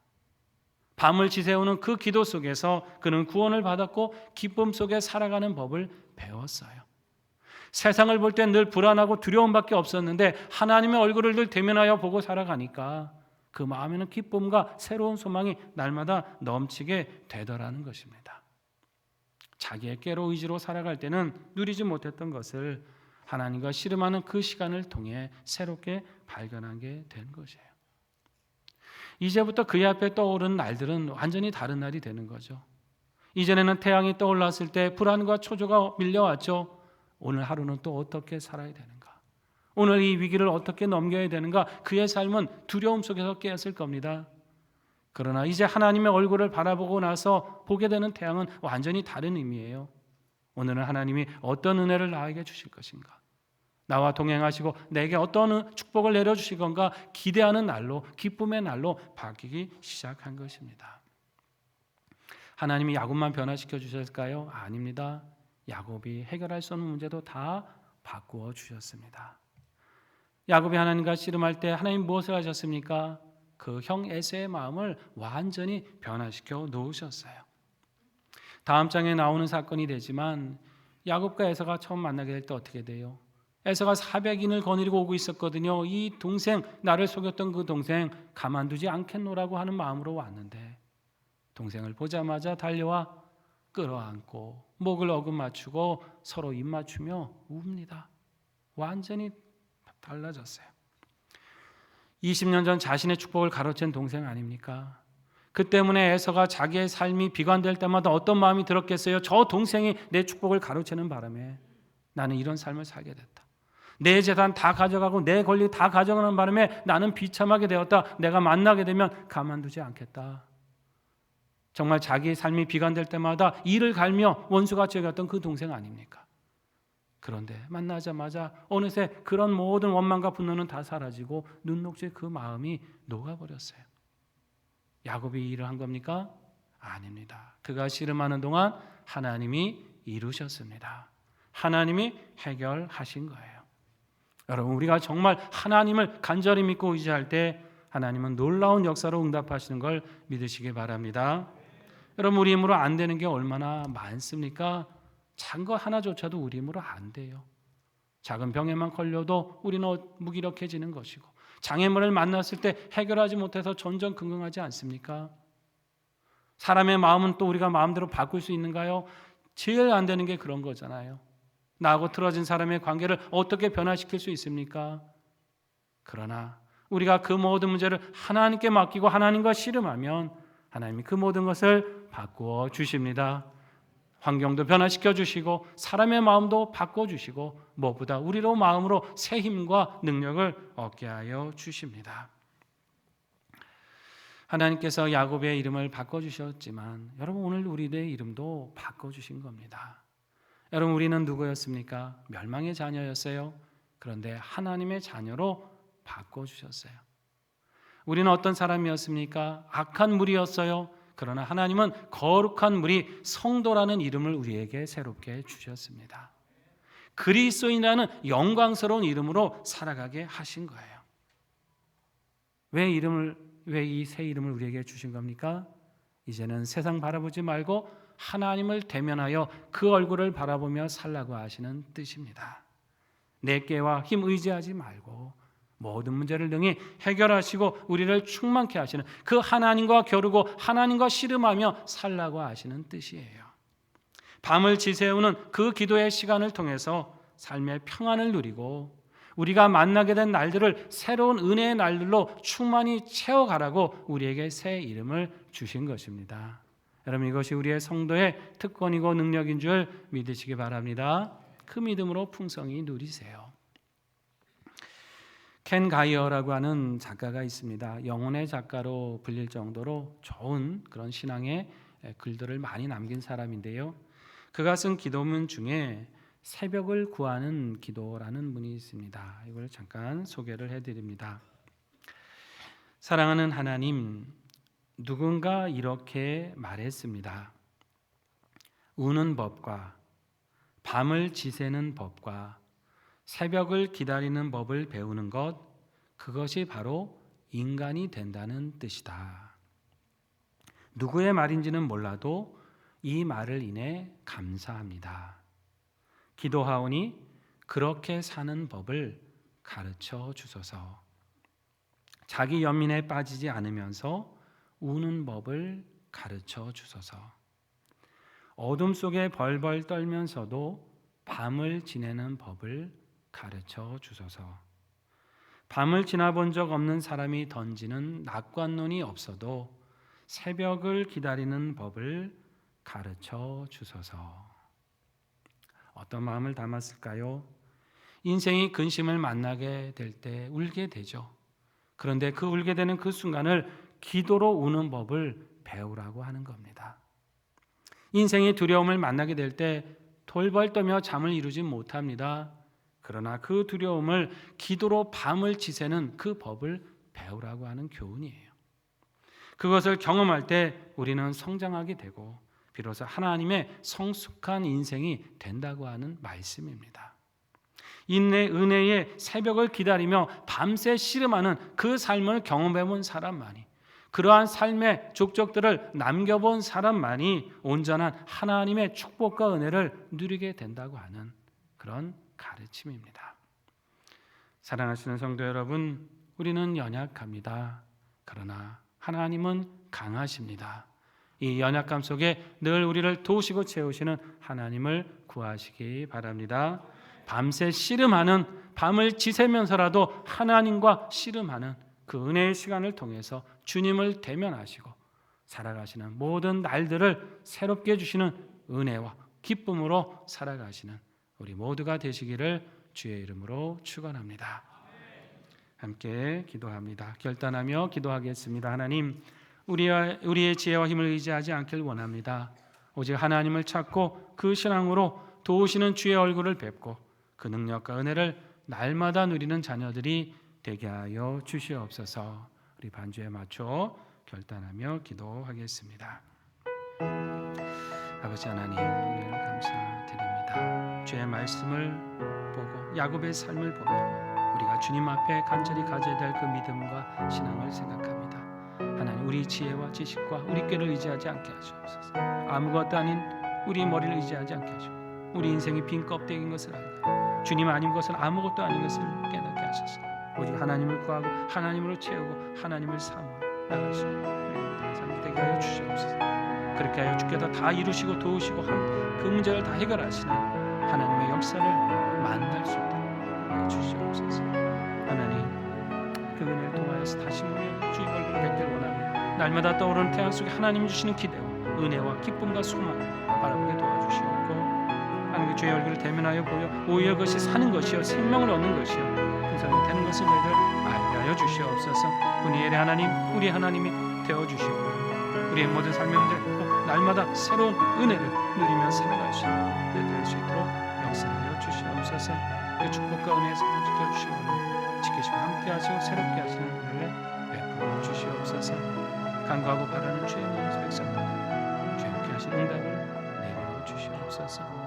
밤을 지새우는 그 기도 속에서 그는 구원을 받았고 기쁨 속에 살아가는 법을 배웠어요. 세상을 볼 때 늘 불안하고 두려움밖에 없었는데 하나님의 얼굴을 늘 대면하여 보고 살아가니까 그 마음에는 기쁨과 새로운 소망이 날마다 넘치게 되더라는 것입니다. 자기의 꾀로 의지로 살아갈 때는 누리지 못했던 것을 하나님과 씨름하는 그 시간을 통해 새롭게 발견하게 된 것이에요. 이제부터 그의 앞에 떠오르는 날들은 완전히 다른 날이 되는 거죠. 이전에는 태양이 떠올랐을 때 불안과 초조가 밀려왔죠. 오늘 하루는 또 어떻게 살아야 되는가? 오늘 이 위기를 어떻게 넘겨야 되는가? 그의 삶은 두려움 속에서 깨었을 겁니다. 그러나 이제 하나님의 얼굴을 바라보고 나서 보게 되는 태양은 완전히 다른 의미예요. 오늘은 하나님이 어떤 은혜를 나에게 주실 것인가? 나와 동행하시고 내게 어떤 축복을 내려주실 건가? 기대하는 날로, 기쁨의 날로 바뀌기 시작한 것입니다. 하나님이 야곱만 변화시켜 주셨을까요? 아닙니다. 야곱이 해결할 수 없는 문제도 다 바꾸어 주셨습니다. 야곱이 하나님과 씨름할 때 하나님 무엇을 하셨습니까? 그 형 에서의 마음을 완전히 변화시켜 놓으셨어요. 다음 장에 나오는 사건이 되지만 야곱과 에서가 처음 만나게 될 때 어떻게 돼요? 에서가 400인을 거느리고 오고 있었거든요. 이 동생, 나를 속였던 그 동생 가만두지 않겠노라고 하는 마음으로 왔는데 동생을 보자마자 달려와 끌어안고 목을 어금 맞추고 서로 입 맞추며 웁니다. 완전히 달라졌어요. 20년 전 자신의 축복을 가로챈 동생 아닙니까? 그 때문에 에서가 자기의 삶이 비관될 때마다 어떤 마음이 들었겠어요? 저 동생이 내 축복을 가로채는 바람에 나는 이런 삶을 살게 됐다. 내 재산 다 가져가고 내 권리 다 가져가는 바람에 나는 비참하게 되었다. 내가 만나게 되면 가만두지 않겠다. 정말 자기의 삶이 비관될 때마다 이를 갈며 원수같이 여겼던 그 동생 아닙니까? 그런데 만나자마자 어느새 그런 모든 원망과 분노는 다 사라지고 눈 녹일 그 마음이 녹아버렸어요. 야곱이 일을 한 겁니까? 아닙니다. 그가 씨름하는 동안 하나님이 이루셨습니다. 하나님이 해결하신 거예요. 여러분, 우리가 정말 하나님을 간절히 믿고 의지할 때 하나님은 놀라운 역사로 응답하시는 걸 믿으시기 바랍니다. 여러분, 우리 힘으로 안 되는 게 얼마나 많습니까? 작은 것 하나조차도 우리 힘으로 안 돼요. 작은 병에만 걸려도 우리는 무기력해지는 것이고 장애물을 만났을 때 해결하지 못해서 전전긍긍하지 않습니까? 사람의 마음은 또 우리가 마음대로 바꿀 수 있는가요? 제일 안 되는 게 그런 거잖아요. 나하고 틀어진 사람의 관계를 어떻게 변화시킬 수 있습니까? 그러나 우리가 그 모든 문제를 하나님께 맡기고 하나님과 씨름하면 하나님이 그 모든 것을 바꾸어 주십니다. 환경도 변화시켜 주시고 사람의 마음도 바꿔 주시고 무엇보다 우리로 마음으로 새 힘과 능력을 얻게 하여 주십니다. 하나님께서 야곱의 이름을 바꿔주셨지만 여러분, 오늘 우리의 이름도 바꿔주신 겁니다. 여러분, 우리는 누구였습니까? 멸망의 자녀였어요. 그런데 하나님의 자녀로 바꿔주셨어요. 우리는 어떤 사람이었습니까? 악한 무리였어요. 그러나 하나님은 거룩한 무리, 성도라는 이름을 우리에게 새롭게 주셨습니다. 그리스도인이라는 영광스러운 이름으로 살아가게 하신 거예요. 왜 이 새 이름을 우리에게 주신 겁니까? 이제는 세상 바라보지 말고 하나님을 대면하여 그 얼굴을 바라보며 살라고 하시는 뜻입니다. 내게와 힘 의지하지 말고 모든 문제를 능히 해결하시고 우리를 충만케 하시는 그 하나님과 겨루고 하나님과 씨름하며 살라고 하시는 뜻이에요. 밤을 지새우는 그 기도의 시간을 통해서 삶의 평안을 누리고 우리가 만나게 된 날들을 새로운 은혜의 날들로 충만히 채워가라고 우리에게 새 이름을 주신 것입니다. 여러분, 이것이 우리의 성도의 특권이고 능력인 줄 믿으시기 바랍니다. 그 믿음으로 풍성히 누리세요. 켄 가이어라고 하는 작가가 있습니다. 영혼의 작가로 불릴 정도로 좋은 그런 신앙의 글들을 많이 남긴 사람인데요. 그가 쓴 기도문 중에 새벽을 구하는 기도라는 문이 있습니다. 이걸 잠깐 소개를 해드립니다. 사랑하는 하나님, 누군가 이렇게 말했습니다. 우는 법과 밤을 지새는 법과 새벽을 기다리는 법을 배우는 것, 그것이 바로 인간이 된다는 뜻이다. 누구의 말인지는 몰라도 이 말을 인해 감사합니다. 기도하오니 그렇게 사는 법을 가르쳐 주소서. 자기 연민에 빠지지 않으면서 우는 법을 가르쳐 주소서. 어둠 속에 벌벌 떨면서도 밤을 지내는 법을 가르쳐 주소서. 밤을 지나본 적 없는 사람이 던지는 낙관론이 없어도 새벽을 기다리는 법을 가르쳐 주소서. 어떤 마음을 담았을까요? 인생이 근심을 만나게 될 때 울게 되죠. 그런데 그 울게 되는 그 순간을 기도로 우는 법을 배우라고 하는 겁니다. 인생이 두려움을 만나게 될 때 돌벌 떠며 잠을 이루지 못합니다. 그러나 그 두려움을 기도로 밤을 지새는 그 법을 배우라고 하는 교훈이에요. 그것을 경험할 때 우리는 성장하게 되고 비로소 하나님의 성숙한 인생이 된다고 하는 말씀입니다. 인내 은혜의 새벽을 기다리며 밤새 씨름하는 그 삶을 경험해본 사람만이, 그러한 삶의 족적들을 남겨본 사람만이 온전한 하나님의 축복과 은혜를 누리게 된다고 하는 그런 가르침입니다. 사랑하시는 성도 여러분, 우리는 연약합니다. 그러나 하나님은 강하십니다. 이 연약감 속에 늘 우리를 도우시고 채우시는 하나님을 구하시기 바랍니다. 밤새 씨름하는, 밤을 지새면서라도 하나님과 씨름하는 그 은혜의 시간을 통해서 주님을 대면하시고 살아가시는 모든 날들을 새롭게 해주시는 은혜와 기쁨으로 살아가시는 우리 모두가 되시기를 주의 이름으로 축원합니다. 함께 기도합니다. 결단하며 기도하겠습니다. 하나님, 우리의 지혜와 힘을 의지하지 않길 원합니다. 오직 하나님을 찾고 그 신앙으로 도우시는 주의 얼굴을 뵙고 그 능력과 은혜를 날마다 누리는 자녀들이 되게 하여 주시옵소서. 우리 반주에 맞춰 결단하며 기도하겠습니다. 아버지 하나님, 은혜를 감사드립니다. 주의 말씀을 보고 야곱의 삶을 보며 우리가 주님 앞에 간절히 가져야 될 그 믿음과 신앙을 생각합니다. 하나님, 우리 지혜와 지식과 우리 꾀를 의지하지 않게 하시옵소서. 아무것도 아닌 우리 머리를 의지하지 않게 하시고 우리 인생이 빈 껍데기인 것을 알고 주님 아닌 것은 아무것도 아닌 것을 깨닫게 하소서. 오직 하나님을 구하고 하나님으로 채우고 하나님을 사모하고 나갈 수 있는 삶이 되게 하여 주시옵소서. 그렇게 하여 주께서 다 이루시고 도우시고 그 문제를 다 해결하시는 하나님의 역사를 만날 수 있도록 하여 주시옵소서. 하나님, 그 은혜를 통하여서 다시 모여 주의 얼굴을 뵙길 원하고 날마다 떠오르는 태양 속에 하나님 주시는 기대와 은혜와 기쁨과 소망을 바라보게 도와주시옵고 하나님의 주의 얼굴을 대면하여 보여 오히려 그것이 사는 것이요 생명을 얻는 것이요 풍성이 되는 것을 저희들 알게 하여 주시옵소서. 분이엘의 하나님, 우리 하나님이 되어주시고 우리의 모든 삶의 문제를 꼭 날마다 새로운 은혜를 누리며 살아갈 수 있는 될 수 있도록 역사하여 주시옵소서. 그 축복과 은혜에서 지켜주시고 지키시고 함께하시고 새롭게 하시는 은혜를 베풀어 주시옵소서. 간구하고 바라는 주의 모든 백성들 주의 함께 하시는 응답을 내려 주시옵소서.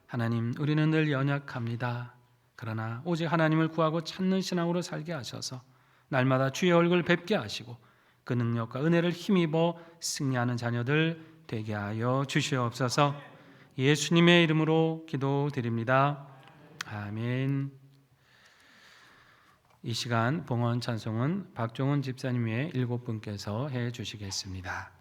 하나님, 우리는 늘 연약합니다. 그러나 오직 하나님을 구하고 찾는 신앙으로 살게 하셔서 날마다 주의 얼굴 뵙게 하시고 그 능력과 은혜를 힘입어 승리하는 자녀들 되게 하여 주시옵소서. 예수님의 이름으로 기도드립니다. 아멘. 이 시간 봉헌 찬송은 박종훈 집사님 외에 7분께서 해 주시겠습니다.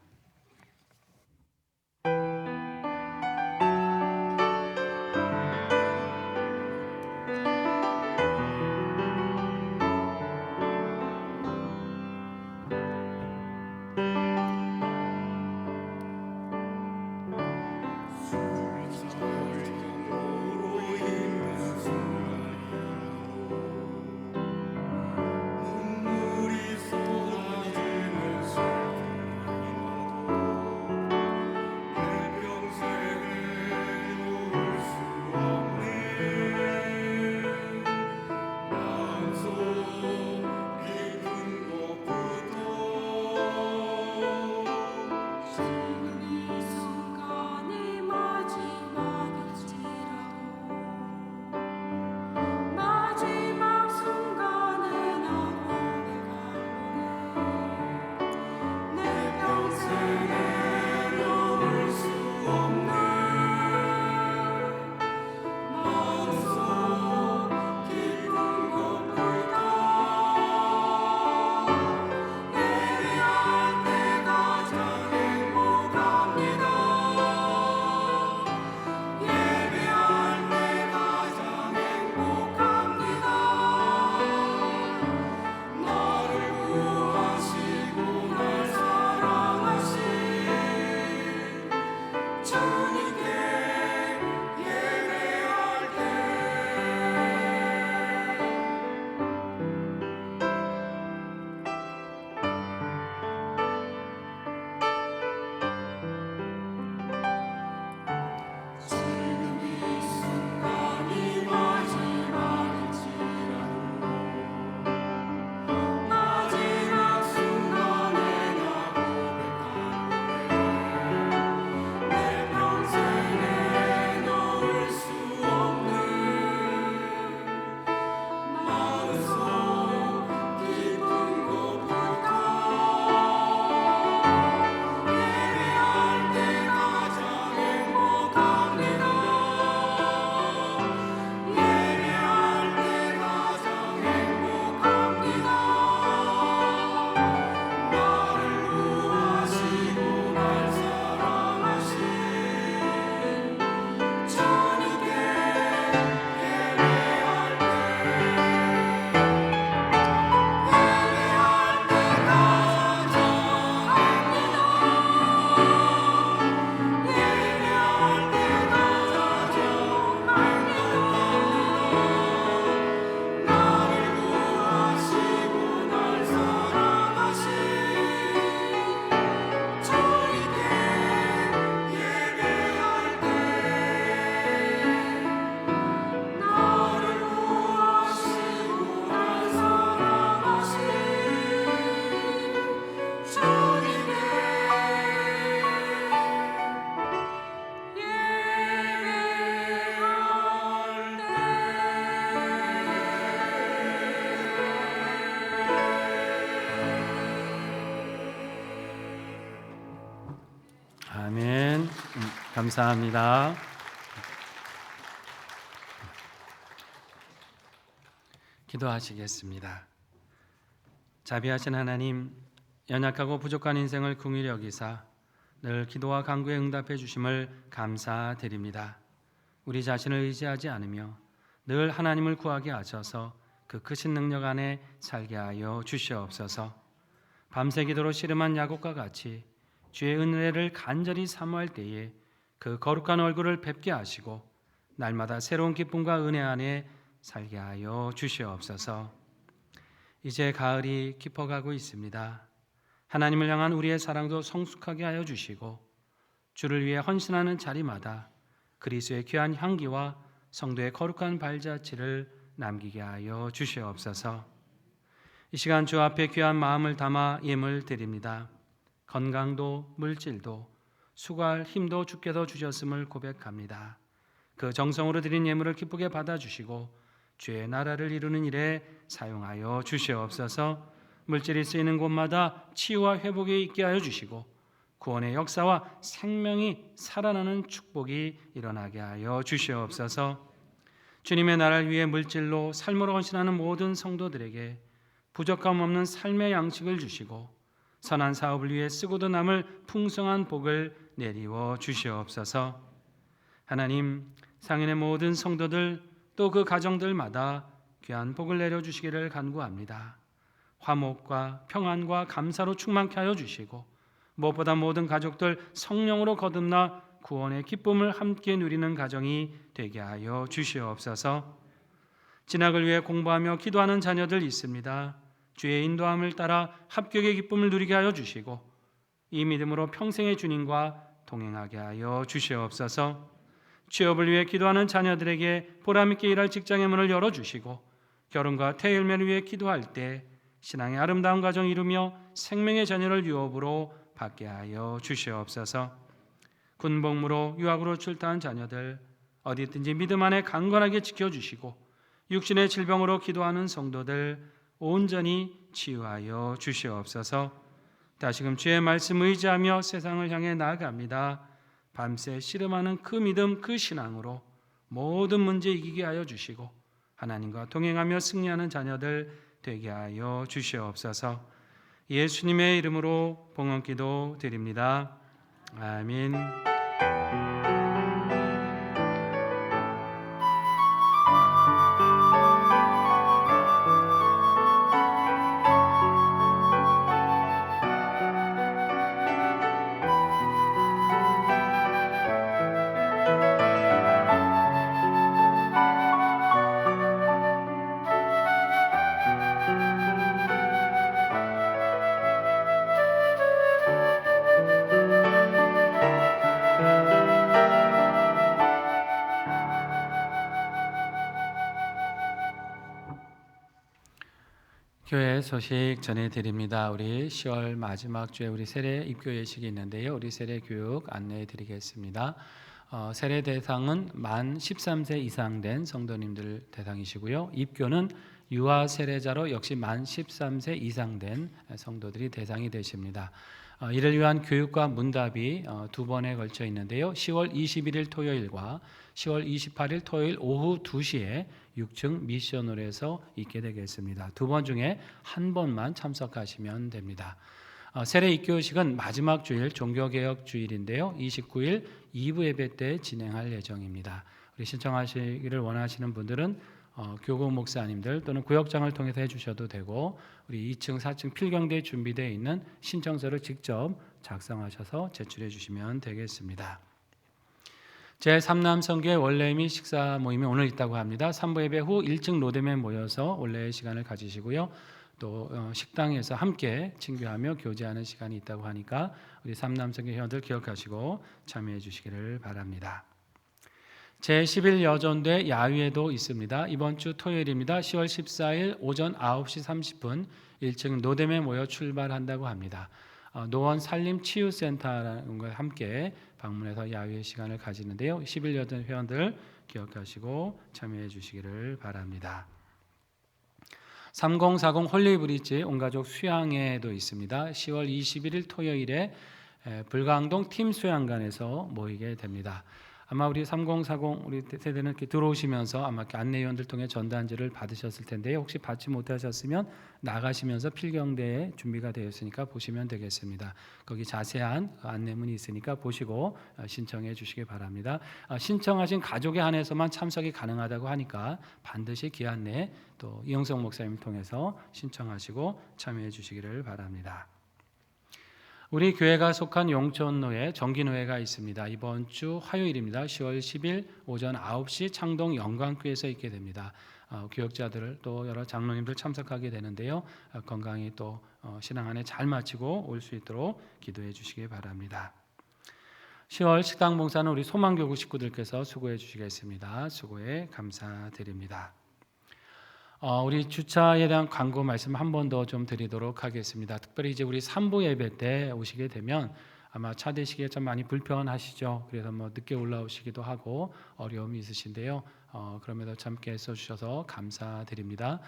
감사합니다. 기도하시겠습니다. 자비하신 하나님, 연약하고 부족한 인생을 긍휼히 여기사 늘 기도와 간구에 응답해 주심을 감사드립니다. 우리 자신을 의지하지 않으며 늘 하나님을 구하게 하셔서 그 크신 능력 안에 살게 하여 주시옵소서. 밤새 기도로 씨름한 야곱과 같이 주의 은혜를 간절히 사모할 때에 그 거룩한 얼굴을 뵙게 하시고 날마다 새로운 기쁨과 은혜 안에 살게 하여 주시옵소서. 이제 가을이 깊어가고 있습니다. 하나님을 향한 우리의 사랑도 성숙하게 하여 주시고 주를 위해 헌신하는 자리마다 그리스도의 귀한 향기와 성도의 거룩한 발자취를 남기게 하여 주시옵소서. 이 시간 주 앞에 귀한 마음을 담아 예물 드립니다. 건강도 물질도 수고할 힘도 주께서 주셨음을 고백합니다. 그 정성으로 드린 예물을 기쁘게 받아주시고 주의 나라를 이루는 일에 사용하여 주시옵소서. 물질이 쓰이는 곳마다 치유와 회복이 있게 하여 주시고 구원의 역사와 생명이 살아나는 축복이 일어나게 하여 주시옵소서. 주님의 나라를 위해 물질로 삶으로 헌신하는 모든 성도들에게 부족함 없는 삶의 양식을 주시고 선한 사업을 위해 쓰고도 남을 풍성한 복을 내리워 주시옵소서. 하나님, 상인의 모든 성도들 또 그 가정들마다 귀한 복을 내려주시기를 간구합니다. 화목과 평안과 감사로 충만케 하여 주시고 무엇보다 모든 가족들 성령으로 거듭나 구원의 기쁨을 함께 누리는 가정이 되게 하여 주시옵소서. 진학을 위해 공부하며 기도하는 자녀들 있습니다. 주의 인도함을 따라 합격의 기쁨을 누리게 하여 주시고 이 믿음으로 평생의 주님과 동행하게 하여 주시옵소서. 취업을 위해 기도하는 자녀들에게 보람있게 일할 직장의 문을 열어주시고 결혼과 태일매를 위해 기도할 때 신앙의 아름다운 가정 이루며 생명의 자녀를 유업으로 받게 하여 주시옵소서. 군복무로 유학으로 출타한 자녀들 어디든지 믿음 안에 강건하게 지켜주시고 육신의 질병으로 기도하는 성도들 온전히 치유하여 주시옵소서. 다시금 주의 말씀 의지하며 세상을 향해 나아갑니다. 밤새 씨름하는 그 믿음 그 신앙으로 모든 문제 이기게 하여 주시고 하나님과 동행하며 승리하는 자녀들 되게 하여 주시옵소서. 예수님의 이름으로 봉헌기도 드립니다. 아멘. 교회 소식 전해드립니다. 우리 10월 마지막 주에 우리 세례 입교 예식이 있는데요. 우리 세례 교육 안내해드리겠습니다. 세례 대상은 만 13세 이상 된 성도님들 대상이시고요. 입교는 유아 세례자로 역시 만 13세 이상 된 성도들이 대상이 되십니다. 이를 위한 교육과 문답이 두 번에 걸쳐 있는데요. 10월 21일 토요일과 10월 28일 토요일 오후 2시에 6층 미션홀에서 있게 되겠습니다. 두 번 중에 한 번만 참석하시면 됩니다. 세례 입교식은 마지막 주일 종교개혁 주일인데요. 29일 2부 예배 때 진행할 예정입니다. 우리 신청하시기를 원하시는 분들은 교구 목사님들 또는 구역장을 통해서 해주셔도 되고 우리 2층, 4층 필경대에 준비되어 있는 신청서를 직접 작성하셔서 제출해 주시면 되겠습니다. 제3남성교회 원래미 식사 모임이 오늘 있다고 합니다. 3부 예배 후 1층 로뎀에 모여서 원래의 시간을 가지시고요. 또 식당에서 함께 친교하며 교제하는 시간이 있다고 하니까 우리 3남성교회 회원들 기억하시고 참여해 주시기를 바랍니다. 제11여전대 야유회도 있습니다. 이번 주 토요일입니다. 10월 14일 오전 9시 30분 1층 노뎀에 모여 출발한다고 합니다. 노원산림치유센터라는 걸 함께 방문해서 야유회 시간을 가지는데요. 11여전 회원들 기억하시고 참여해 주시기를 바랍니다. 3040 홀리브리지 온가족 수양회도 있습니다. 10월 21일 토요일에 불광동 팀 수양관에서 모이게 됩니다. 아마 우리 3040 우리 세대는 이렇게 들어오시면서 아마 이렇게 안내위원들 통해 전단지를 받으셨을 텐데요. 혹시 받지 못하셨으면 나가시면서 필경대에 준비가 되어 있으니까 보시면 되겠습니다. 거기 자세한 안내문이 있으니까 보시고 신청해 주시기 바랍니다. 신청하신 가족에 한해서만 참석이 가능하다고 하니까 반드시 기한 내에 또 이영성 목사님 통해서 신청하시고 참여해 주시기를 바랍니다. 우리 교회가 속한 용천로에 정기노회가 있습니다. 이번 주 화요일입니다. 10월 10일 오전 9시 창동 영광교회에서 있게 됩니다. 교역자들 또 여러 장로님들 참석하게 되는데요. 건강히 또 신앙 안에 잘 마치고 올 수 있도록 기도해 주시기 바랍니다. 10월 식당 봉사는 우리 소망교구 식구들께서 수고해 주시겠습니다. 수고에 감사드립니다. 우리 주차에 대한 광고 말씀 한 번 더 좀 드리도록 하겠습니다. 특별히 이제 우리 3부 예배 때 오시게 되면 아마 차 대시기에 좀 많이 불편하시죠. 그래서 뭐 늦게 올라오시기도 하고 어려움이 있으신데요. 그럼에도 함께 써주셔서 감사드립니다.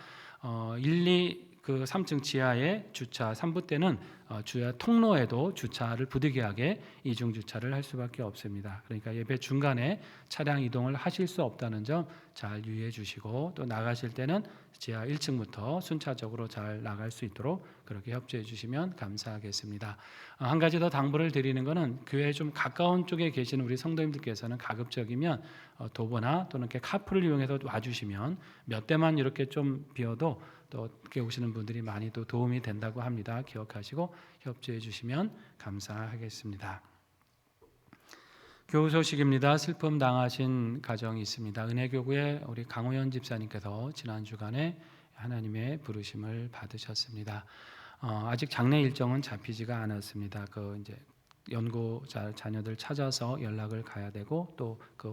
3층 지하에 주차 3부 때는 주야 통로에도 주차를 부득이하게 이중 주차를 할 수밖에 없습니다. 그러니까 예배 중간에 차량 이동을 하실 수 없다는 점 잘 유의해 주시고 또 나가실 때는 지하 1층부터 순차적으로 잘 나갈 수 있도록 그렇게 협조해 주시면 감사하겠습니다. 한 가지 더 당부를 드리는 것은 교회 좀 가까운 쪽에 계시는 우리 성도님들께서는 가급적이면 도보나 또는 이렇게 카풀을 이용해서 와주시면 몇 대만 이렇게 좀 비어도 또 어떻게 오시는 분들이 많이 또 도움이 된다고 합니다. 기억하시고 협조해 주시면 감사하겠습니다. 교우 소식입니다. 슬픔 당하신 가정이 있습니다. 은혜교구의 우리 강호연 집사님께서 지난 주간에 하나님의 부르심을 받으셨습니다. 아직 장례 일정은 잡히지가 않았습니다. 이제 연고자 자녀들 찾아서 연락을 가야 되고 또 그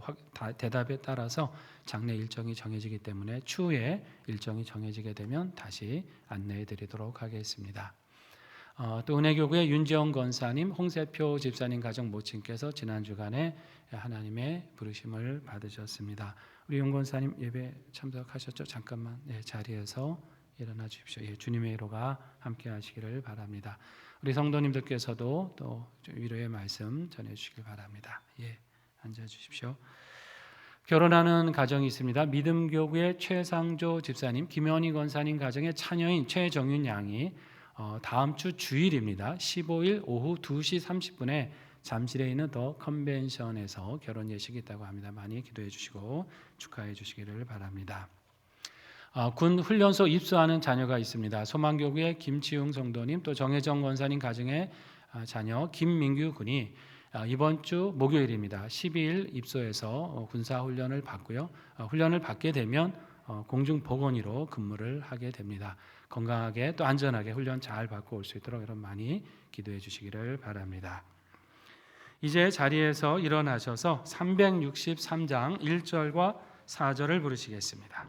대답에 따라서 장례 일정이 정해지기 때문에 추후에 일정이 정해지게 되면 다시 안내해 드리도록 하겠습니다. 또 은혜교구의 윤지영 권사님, 홍세표 집사님 가정 모친께서 지난 주간에 하나님의 부르심을 받으셨습니다. 우리 윤 권사님 예배 참석하셨죠? 잠깐만 자리에서 일어나 주십시오. 주님의 위로가 함께 하시기를 바랍니다. 우리 성도님들께서도 또 위로의 말씀 전해주시길 바랍니다. 앉아 주십시오. 결혼하는 가정이 있습니다. 믿음교구의 최상조 집사님, 김현희 권사님 가정의 차녀인 최정윤 양이 다음 주 주일입니다. 15일 오후 2시 30분에 잠실에 있는 더 컨벤션에서 결혼 예식이 있다고 합니다. 많이 기도해 주시고 축하해 주시기를 바랍니다. 군 훈련소 입소하는 자녀가 있습니다. 소망교구의 김치웅 성도님 또 정혜정 권사님 가정의 자녀 김민규 군이 이번 주 목요일입니다. 12일 입소해서 군사훈련을 받고요. 훈련을 받게 되면 공중보건의로 근무를 하게 됩니다. 건강하게 또 안전하게 훈련 잘 받고 올 수 있도록 여러분 많이 기도해 주시기를 바랍니다. 이제 자리에서 일어나셔서 363장 1절과 4절을 부르시겠습니다.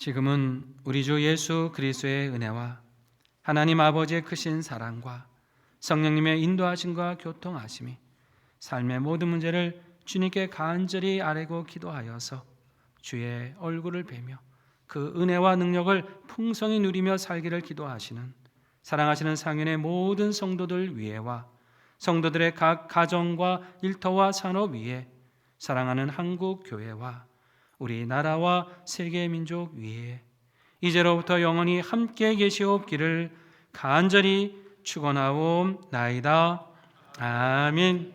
지금은 우리 주 예수 그리스도의 은혜와 하나님 아버지의 크신 사랑과 성령님의 인도하심과 교통하심이 삶의 모든 문제를 주님께 간절히 아뢰고 기도하여서 주의 얼굴을 뵈며 그 은혜와 능력을 풍성히 누리며 살기를 기도하시는 사랑하시는 상윤의 모든 성도들 위에와 성도들의 각 가정과 일터와 산업 위에 사랑하는 한국 교회와 우리나라와 세계 민족 위에 이제로부터 영원히 함께 계시옵기를 간절히 축원하옵나이다. 아멘.